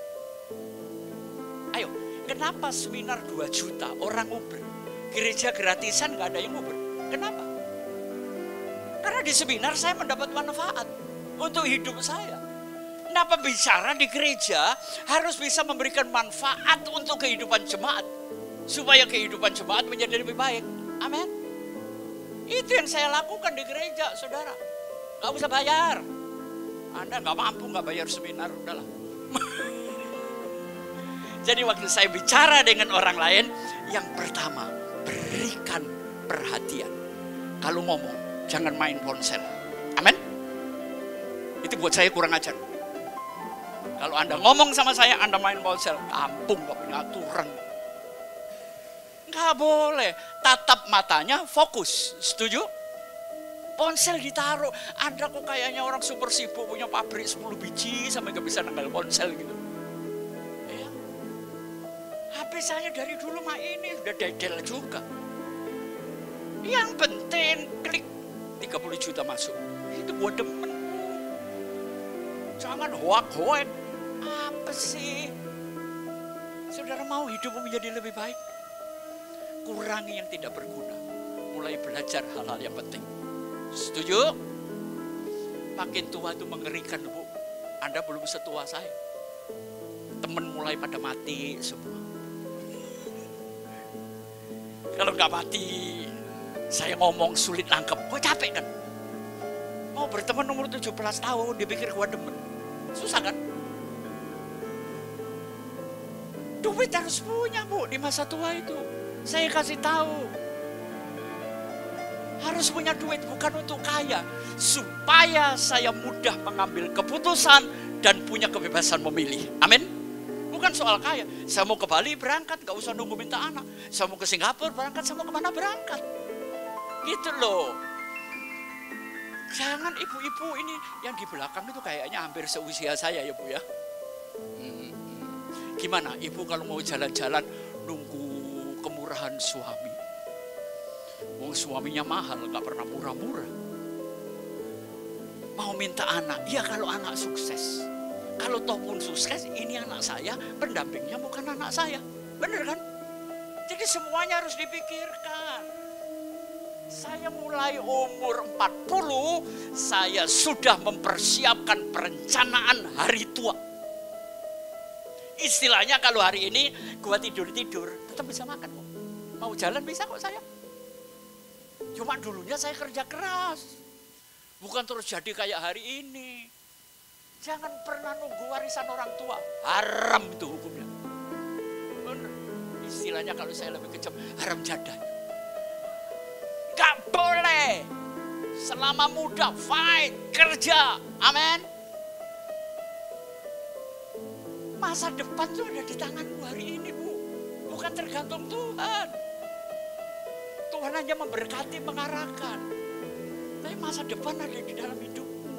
Ayo, kenapa seminar 2 juta orang Uber? Gereja gratisan nggak ada yang Uber. Kenapa? Karena di seminar saya mendapat manfaat untuk hidup saya. Nah, pembicara di gereja harus bisa memberikan manfaat untuk kehidupan jemaat. Supaya kehidupan jemaat menjadi lebih baik. Amin. Itu yang saya lakukan di gereja, saudara. Gak usah bayar. Anda gak mampu gak bayar seminar, udahlah. Jadi waktu saya bicara dengan orang lain, yang pertama, berikan perhatian. Kalau ngomong, jangan main ponsel. Amin. Itu buat saya kurang ajar. Kalau Anda ngomong sama saya, Anda main ponsel, kampung gak punya aturan. Gak boleh, tatap matanya fokus, setuju? Ponsel ditaruh, Anda kok kayaknya orang super sibuk punya pabrik 10 biji sampai gak bisa nanggal ponsel gitu. Ya. HP saya dari dulu mah ini udah dedel juga. Yang penting klik 30 juta masuk, itu gua demen. Jangan hoak-hoak, apa sih? Saudara mau hidupmu menjadi lebih baik? Kurangi yang tidak berguna. Mulai belajar hal-hal yang penting. Setuju? Makin tua itu mengerikan, Bu. Anda belum setua saya. Temen mulai pada mati semua. Kalau nggak mati, saya ngomong sulit nangkep. Kok capek kan? Mau berteman umur 17 tahun, dipikir gua demen. Susah kan? Duit harus punya, Bu, di masa tua itu. Saya kasih tahu, harus punya duit bukan untuk kaya, supaya saya mudah mengambil keputusan dan punya kebebasan memilih. Amin. Bukan soal kaya. Saya mau ke Bali berangkat, gak usah nunggu minta anak. Saya mau ke Singapura berangkat, saya mau kemana berangkat. Gitu loh. Jangan ibu-ibu ini yang di belakang itu kayaknya hampir seusia saya ya Bu ya. Gimana ibu kalau mau jalan-jalan nunggu kemurahan suami. Wong suaminya mahal, gak pernah murah-murah. Mau minta anak, ya kalau anak sukses. Kalau toh pun sukses, ini anak saya, pendampingnya bukan anak saya. Bener kan? Jadi semuanya harus dipikirkan. Saya mulai umur 40, saya sudah mempersiapkan perencanaan hari tua. Istilahnya kalau hari ini gua tidur-tidur, tetap bisa makan kok. Mau jalan bisa kok saya. Cuma dulunya saya kerja keras. Bukan terus jadi kayak hari ini. Jangan pernah nunggu warisan orang tua. Haram itu hukumnya. Benar. istilahnya kalau saya lebih kejam, haram jadah. Gak boleh. Selama muda, fight, kerja. Amin. Masa depan tuh ada di tanganmu hari ini, Bu. Bukan tergantung Tuhan. Tuhan hanya memberkati, mengarahkan. Tapi masa depan ada di dalam hidupmu.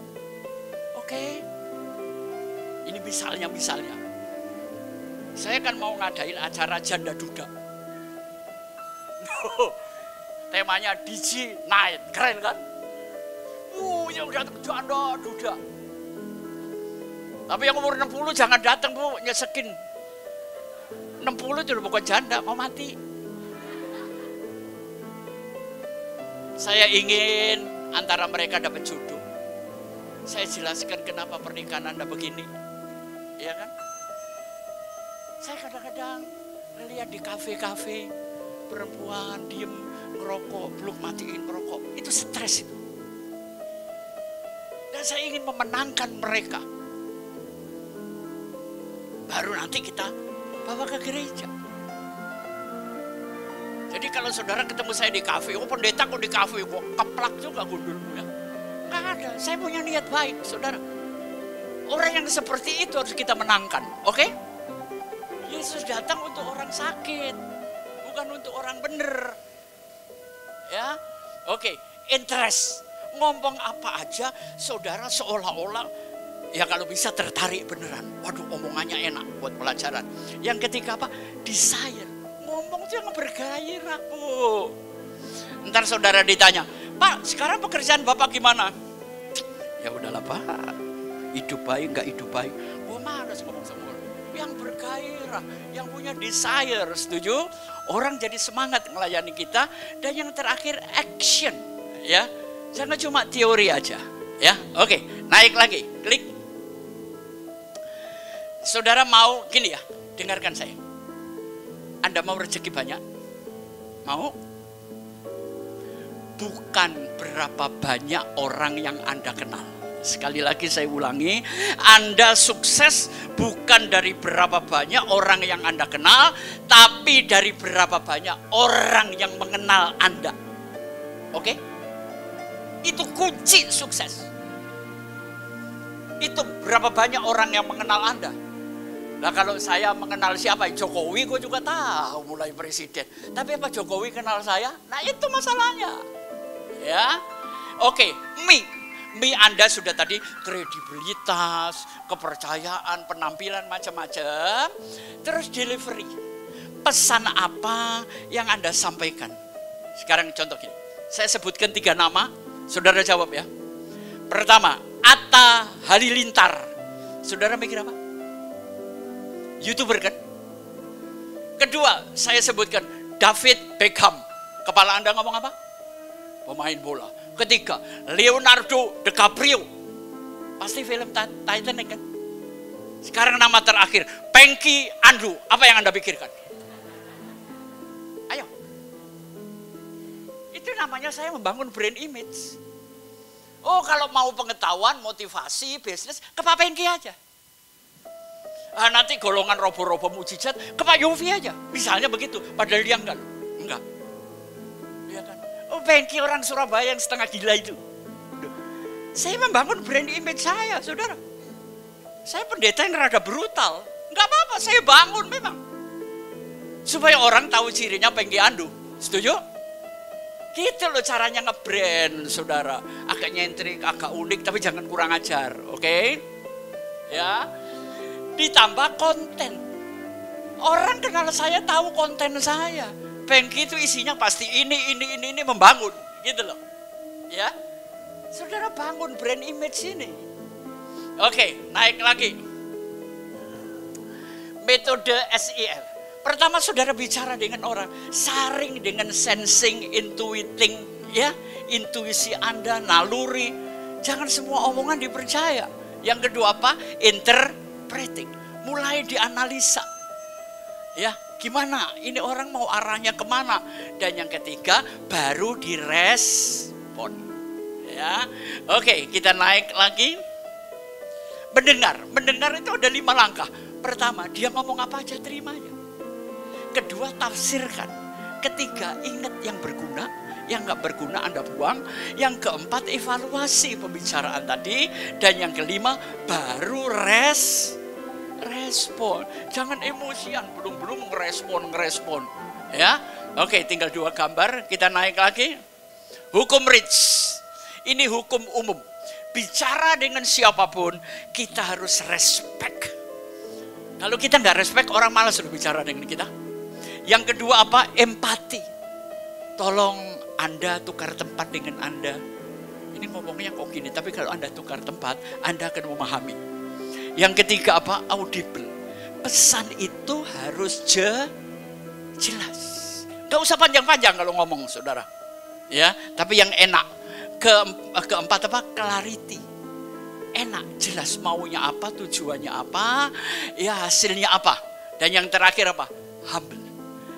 Oke? Ini misalnya. Saya kan mau ngadain acara janda duda. Temanya DJ Night. Keren kan? Yang datang janda duda. Tapi yang umur 60 jangan datang, Bu, nyesekin. 60 itu bukan janda, mau mati. Saya ingin antara mereka dapat jodoh. Saya jelaskan kenapa pernikahan Anda begini. Ya kan? Saya kadang-kadang lihat di kafe-kafe, perempuan diem ngerokok, belum matiin ngerokok. Itu stres itu. Dan saya ingin memenangkan mereka. Baru nanti kita bawa ke gereja. Jadi kalau saudara ketemu saya di kafe, oh pendeta kok di kafe, kok keplak juga gundulmu ya. Nggak ada, saya punya niat baik, saudara. Orang yang seperti itu harus kita menangkan, oke? Yesus datang untuk orang sakit, bukan untuk orang bener. Ya, oke, interest. Ngomong apa aja, saudara seolah-olah ya kalau bisa tertarik beneran. Waduh, omongannya enak buat pelajaran. Yang ketiga apa? Desire. Ngomong itu yang bergairah, Bu. Ntar saudara ditanya, Pak, sekarang pekerjaan Bapak gimana? Ya udahlah, Pak. Hidup baik, nggak hidup baik. Gua malas ngomong sama orang. Yang bergairah, yang punya desire, setuju? Orang jadi semangat melayani kita. Dan yang terakhir, action. Ya, jangan cuma teori aja. Ya, oke. Naik lagi, klik. Saudara mau gini ya, dengarkan saya. Anda mau rezeki banyak? Mau? Bukan berapa banyak orang yang Anda kenal. Sekali lagi saya ulangi, Anda sukses bukan dari berapa banyak orang yang Anda kenal, tapi dari berapa banyak orang yang mengenal Anda. Oke? Itu kunci sukses. Itu berapa banyak orang yang mengenal Anda. Nah kalau saya mengenal siapa, Jokowi gue juga tahu mulai presiden. Tapi apa Jokowi kenal saya? Nah itu masalahnya. Ya, oke, mie Anda sudah tadi kredibilitas, kepercayaan, penampilan macam-macam. Terus delivery, pesan apa yang Anda sampaikan? Sekarang contoh gini, saya sebutkan 3 nama, saudara jawab ya. Pertama, Atta Halilintar. Saudara mikir apa? YouTuber kan? Kedua, saya sebutkan David Beckham. Kepala Anda ngomong apa? Pemain bola. Ketiga, Leonardo DiCaprio. Pasti film Titanic kan? Sekarang nama terakhir, Pengki Andrew. Apa yang Anda pikirkan? Ayo. Itu namanya saya membangun brand image. Oh kalau mau pengetahuan, motivasi, bisnis, ke Pak Pengki aja. Nanti golongan robo-robo mujizat ke Pak Yofi aja. Misalnya begitu, padahal dia enggak. Ya kan? Oh Pengki orang Surabaya yang setengah gila itu. Saya membangun brand image saya, saudara. Saya pendeta yang rada brutal. Enggak apa-apa, saya bangun memang. Supaya orang tahu cirinya Pengki Andu. Setuju? Gitu loh caranya nge-brand, saudara. Agak nyentrik, agak unik, tapi jangan kurang ajar. Oke? Ya. Ditambah konten. Orang kenal saya tahu konten saya. Pengki itu isinya pasti ini membangun. Gitu loh. Ya. Saudara bangun brand image ini. Oke, naik lagi. Metode SEL. Pertama saudara bicara dengan orang, saring dengan sensing, intuiting, ya, intuisi Anda, naluri. Jangan semua omongan dipercaya. Yang kedua apa? Interpreting. Mulai dianalisa. Ya, gimana? Ini orang mau arahnya kemana? Dan yang ketiga, baru direspon. Ya, oke, kita naik lagi. Mendengar itu ada 5 langkah. Pertama, dia ngomong apa aja terima aja. Kedua, tafsirkan. Ketiga, ingat yang berguna. Yang nggak berguna Anda buang. Yang keempat, evaluasi pembicaraan tadi. Dan yang kelima, baru respon. Jangan emosian, belum ngerespon. Ya, oke, tinggal 2 gambar. Kita naik lagi. Hukum Rich. Ini hukum umum. Bicara dengan siapapun, kita harus respect. Kalau kita nggak respect, orang malas berbicara dengan kita. Yang kedua apa? Empati. Tolong Anda tukar tempat dengan Anda. Ini ngomongnya kok gini, tapi kalau Anda tukar tempat, Anda akan memahami. Yang ketiga apa? Audible. Pesan itu harus jelas. Gak usah panjang-panjang kalau ngomong, saudara. Ya, tapi yang enak. Keempat apa? Clarity. Enak, jelas maunya apa, tujuannya apa, ya hasilnya apa. Dan yang terakhir apa? Humble.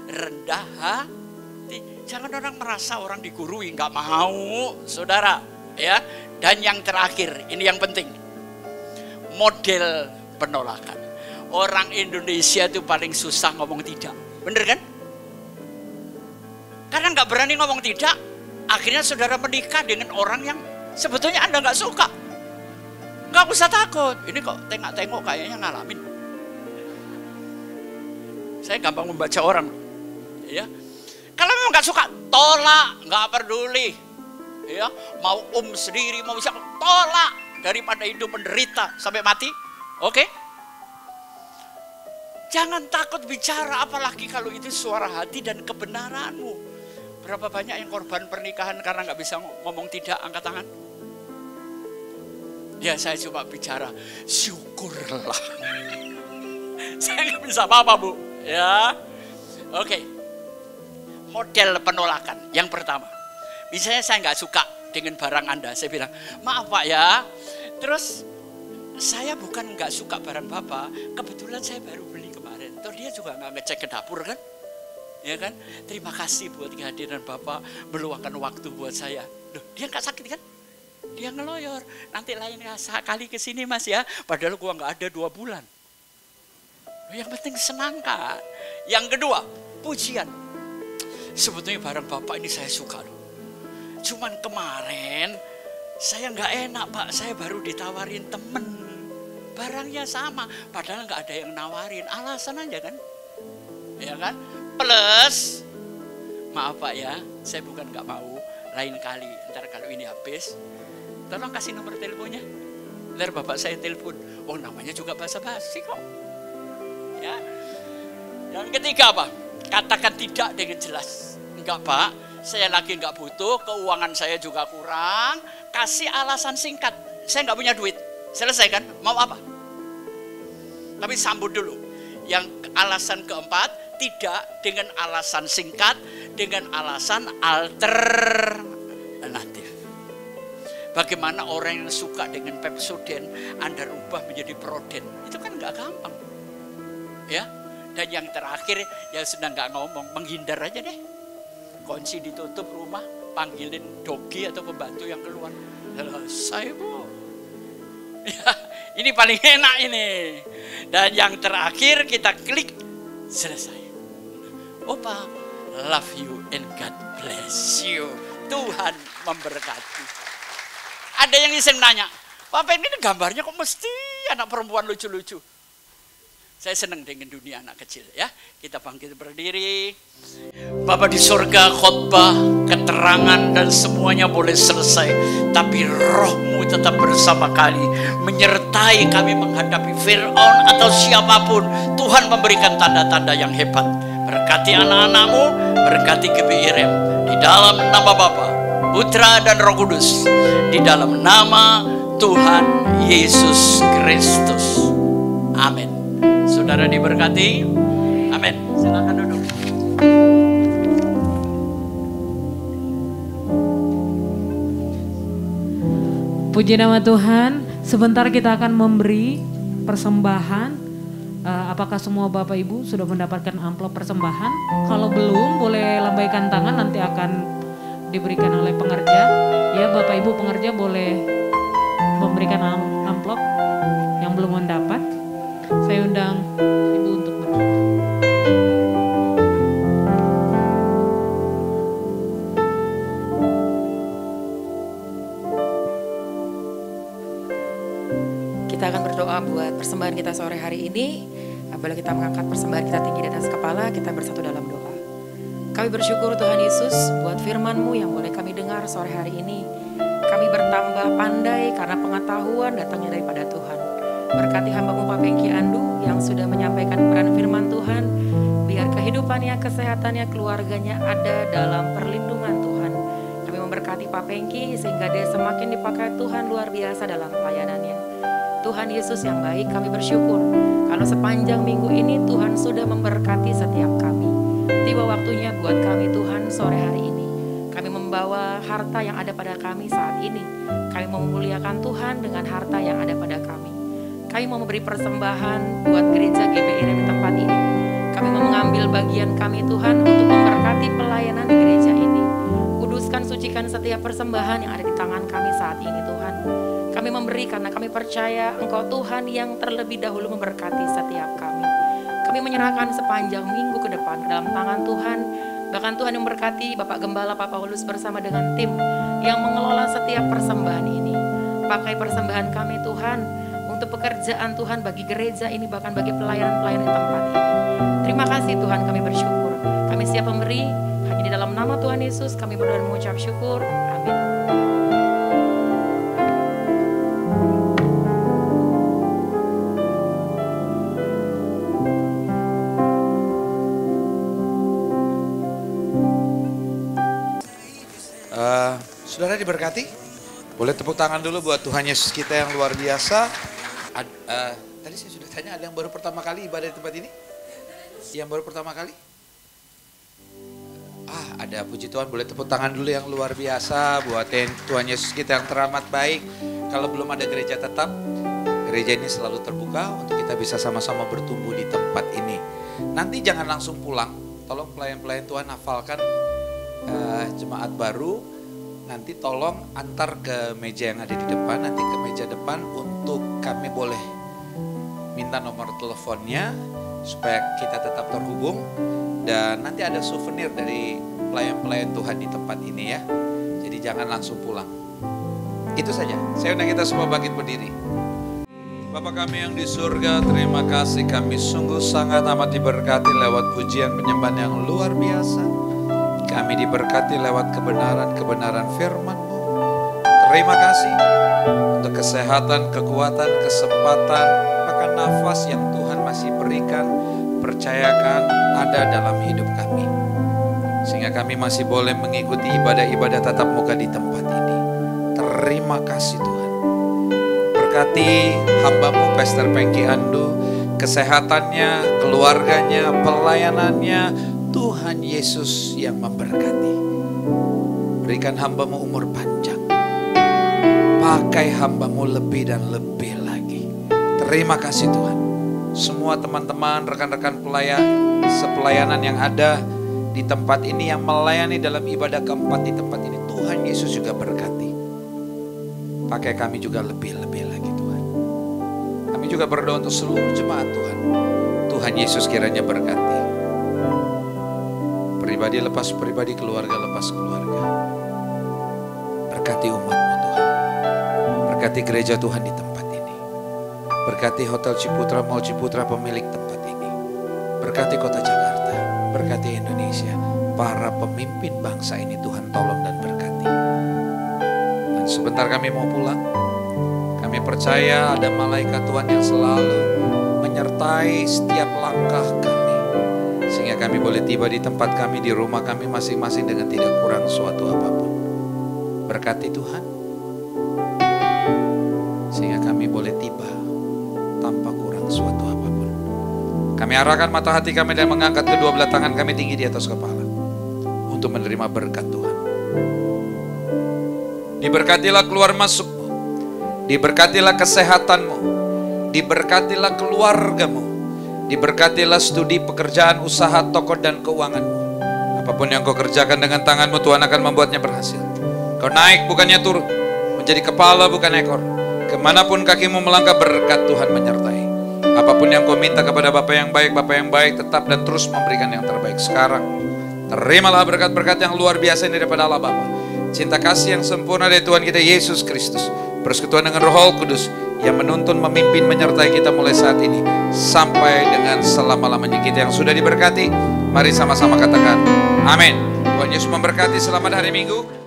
Rendah hati. Jangan orang merasa orang digurui, nggak mau, saudara. Ya. Dan yang terakhir, ini yang penting. Model penolakan. Orang Indonesia itu paling susah ngomong tidak. Bener kan? Karena nggak berani ngomong tidak, akhirnya saudara menikah dengan orang yang sebetulnya Anda nggak suka. Nggak usah takut. Ini kok tengok-tengok kayaknya ngalamin. Saya gampang membaca orang. Ya. Kalau memang nggak suka, tolak, nggak peduli. Ya, mau sendiri, mau siapa, tolak. Daripada hidup menderita sampai mati. Oke? Jangan takut bicara, apalagi kalau itu suara hati dan kebenaranmu. Berapa banyak yang korban pernikahan karena nggak bisa ngomong tidak, angkat tangan. Ya, saya cuma bicara, syukurlah. Saya nggak bisa apa-apa, Bu. Ya, oke. Model penolakan yang pertama. Misalnya saya nggak suka dengan barang Anda, saya bilang, maaf Pak ya. Terus saya bukan nggak suka barang Bapak, kebetulan saya baru beli kemarin. Terus dia juga nggak ngecek ke dapur kan? Ya kan? Terima kasih buat kehadiran Bapak, meluangkan waktu buat saya. Loh, dia nggak sakit kan? Dia ngeloyor, nanti lain kali kesini Mas ya, padahal gua nggak ada 2 bulan. Yang penting senangkan. Yang kedua, pujian. Sebetulnya barang Bapak ini saya suka loh. Cuman kemarin saya nggak enak Pak, saya baru ditawarin temen. Barangnya sama, padahal nggak ada yang nawarin, alasan aja kan. Ya kan? Plus, maaf Pak ya, saya bukan nggak mau, lain kali, ntar kalau ini habis, tolong kasih nomor teleponnya. Ntar Bapak saya telepon. Oh, namanya juga basa-basi kok. Ya. Yang ketiga apa? Katakan tidak dengan jelas. Enggak Pak, saya lagi enggak butuh, keuangan saya juga kurang. Kasih alasan singkat. Saya enggak punya duit. Selesai kan? Mau apa? Tapi sambut dulu. Yang alasan keempat, tidak dengan alasan singkat, dengan alasan alternatif. Bagaimana orang yang suka dengan Pepsodent, Anda rubah menjadi Proden. Itu kan nggak gampang. Ya. Dan yang terakhir, yang sedang nggak ngomong, menghindar aja deh. Kunci ditutup rumah, panggilin dogi atau pembantu yang keluar. Selesai Bu. Ya, ini paling enak ini. Dan yang terakhir kita klik, selesai. Opa, love you and God bless you. Tuhan memberkati. Ada yang iseng nanya, Papa ini gambarnya kok mesti anak perempuan lucu-lucu. Saya senang dengan dunia anak kecil ya. Kita bangkit berdiri. Bapa di surga, khotbah, keterangan dan semuanya boleh selesai. Tapi rohmu tetap bersama kami. Menyertai kami menghadapi Fir'aun atau siapapun. Tuhan memberikan tanda-tanda yang hebat. Berkati anak-anakmu, berkati GBI-REM. Di dalam nama Bapa, Putra dan Roh Kudus. Di dalam nama Tuhan Yesus Kristus. Amin. Saudara diberkati. Amin. Silakan duduk. Puji nama Tuhan. Sebentar kita akan memberi persembahan. Apakah semua Bapak Ibu sudah mendapatkan amplop persembahan? Kalau belum, boleh lambaikan tangan, nanti akan diberikan oleh pengerja. Ya, Bapak Ibu pengerja boleh memberikan amplop yang belum mendapat. Saya undang Ibu untuk berdoa. kita sore hari ini. Apabila kita mengangkat persembahan kita tinggi di atas kepala, kita bersatu dalam doa. Kami bersyukur Tuhan Yesus buat firman-Mu yang boleh kami dengar sore hari ini. Kami bertambah pandai karena pengetahuan datangnya daripada Tuhan. Berkati hamba-Mu Pak Pengki Andu yang sudah menyampaikan kebenaran firman Tuhan. Biar kehidupannya, kesehatannya, keluarganya ada dalam perlindungan Tuhan. Kami memberkati Pak Pengki sehingga dia semakin dipakai Tuhan luar biasa dalam pelayanannya. Tuhan Yesus yang baik, kami bersyukur kalau sepanjang minggu ini Tuhan sudah memberkati setiap kami. Tiba waktunya buat kami Tuhan sore hari ini. Kami membawa harta yang ada pada kami saat ini. Kami mau memuliakan Tuhan dengan harta yang ada pada kami. Kami mau memberi persembahan buat gereja GBI di tempat ini. Kami mau mengambil bagian kami Tuhan untuk memberkati pelayanan di gereja ini. Kuduskan, sucikan setiap persembahan yang ada di tangan kami saat ini Tuhan. Kami memberi karena kami percaya Engkau Tuhan yang terlebih dahulu memberkati setiap kami. Kami menyerahkan sepanjang minggu ke depan dalam tangan Tuhan. Bahkan Tuhan yang memberkati Bapak Gembala Pak Paulus bersama dengan tim yang mengelola setiap persembahan ini. Pakai persembahan kami Tuhan untuk pekerjaan Tuhan bagi gereja ini, bahkan bagi pelayanan-pelayanan di tempat ini. Terima kasih Tuhan, kami bersyukur. Kami siap memberi, hanya di dalam nama Tuhan Yesus kami berdoa dan mengucap syukur. Amin. Saudara diberkati, boleh tepuk tangan dulu buat Tuhan Yesus kita yang luar biasa. Tadi saya sudah tanya, ada yang baru pertama kali ibadah di tempat ini? Yang baru pertama kali? Ada, puji Tuhan, boleh tepuk tangan dulu yang luar biasa buat Tuhan Yesus kita yang teramat baik. Kalau belum ada gereja tetap, gereja ini selalu terbuka untuk kita bisa sama-sama bertumbuh di tempat ini. Nanti jangan langsung pulang, tolong pelayan-pelayan Tuhan hafalkan jemaat baru. Nanti tolong antar ke meja yang ada di depan, nanti ke meja depan untuk kami boleh minta nomor teleponnya supaya kita tetap terhubung. Dan nanti ada souvenir dari pelayan-pelayan Tuhan di tempat ini ya. Jadi jangan langsung pulang. Itu saja, saya undang kita semua bangkit berdiri. Bapa kami yang di surga, terima kasih, kami sungguh sangat amat diberkati lewat pujian penyembahan yang luar biasa. Kami diberkati lewat kebenaran-kebenaran firman-Mu. Terima kasih untuk kesehatan, kekuatan, kesempatan, bahkan nafas yang Tuhan masih berikan, percayakan ada dalam hidup kami. Sehingga kami masih boleh mengikuti ibadah-ibadah tatap muka di tempat ini. Terima kasih Tuhan. Berkati hamba-Mu Pastor Pengki Andu, kesehatannya, keluarganya, pelayanannya. Tuhan Yesus yang memberkati. Berikan hamba-Mu umur panjang. Pakai hamba-Mu lebih dan lebih lagi. Terima kasih Tuhan. Semua teman-teman, rekan-rekan sepelayanan yang ada di tempat ini, yang melayani dalam ibadah keempat di tempat ini, Tuhan Yesus juga berkati. Pakai kami juga lebih-lebih lagi Tuhan. Kami juga berdoa untuk seluruh jemaat Tuhan. Tuhan Yesus kiranya berkati. Pribadi lepas pribadi, keluarga lepas keluarga. Berkati umat-Mu Tuhan. Berkati gereja Tuhan di tempat ini. Berkati Hotel Ciputra, Mall Ciputra, pemilik tempat ini. Berkati kota Jakarta. Berkati Indonesia. Para pemimpin bangsa ini Tuhan tolong dan berkati. Dan sebentar kami mau pulang. Kami percaya ada malaikat Tuhan yang selalu menyertai setiap langkah kami. Sehingga kami boleh tiba di tempat kami, di rumah kami masing-masing dengan tidak kurang suatu apapun. Berkati Tuhan. Sehingga kami boleh tiba tanpa kurang suatu apapun. Kami arahkan mata hati kami dan mengangkat kedua belah tangan kami tinggi di atas kepala. Untuk menerima berkat Tuhan. Diberkatilah keluar masukmu. Diberkatilah kesehatanmu. Diberkatilah keluargamu. Diberkatilah studi, pekerjaan, usaha, toko, dan keuanganmu. Apapun yang kau kerjakan dengan tanganmu, Tuhan akan membuatnya berhasil. Kau naik bukannya turun, menjadi kepala bukan ekor. Kemanapun kakimu melangkah, berkat Tuhan menyertai. Apapun yang kau minta kepada Bapa yang baik, tetap dan terus memberikan yang terbaik. Sekarang, terimalah berkat-berkat yang luar biasa ini daripada Allah Bapa. Cinta kasih yang sempurna dari Tuhan kita Yesus Kristus, persekutuan dengan Roh Kudus, yang menuntun, memimpin, menyertai kita mulai saat ini sampai dengan selama-lamanya. Kita yang sudah diberkati, mari sama-sama katakan amin. Tuhan Yesus memberkati. Selamat hari Minggu.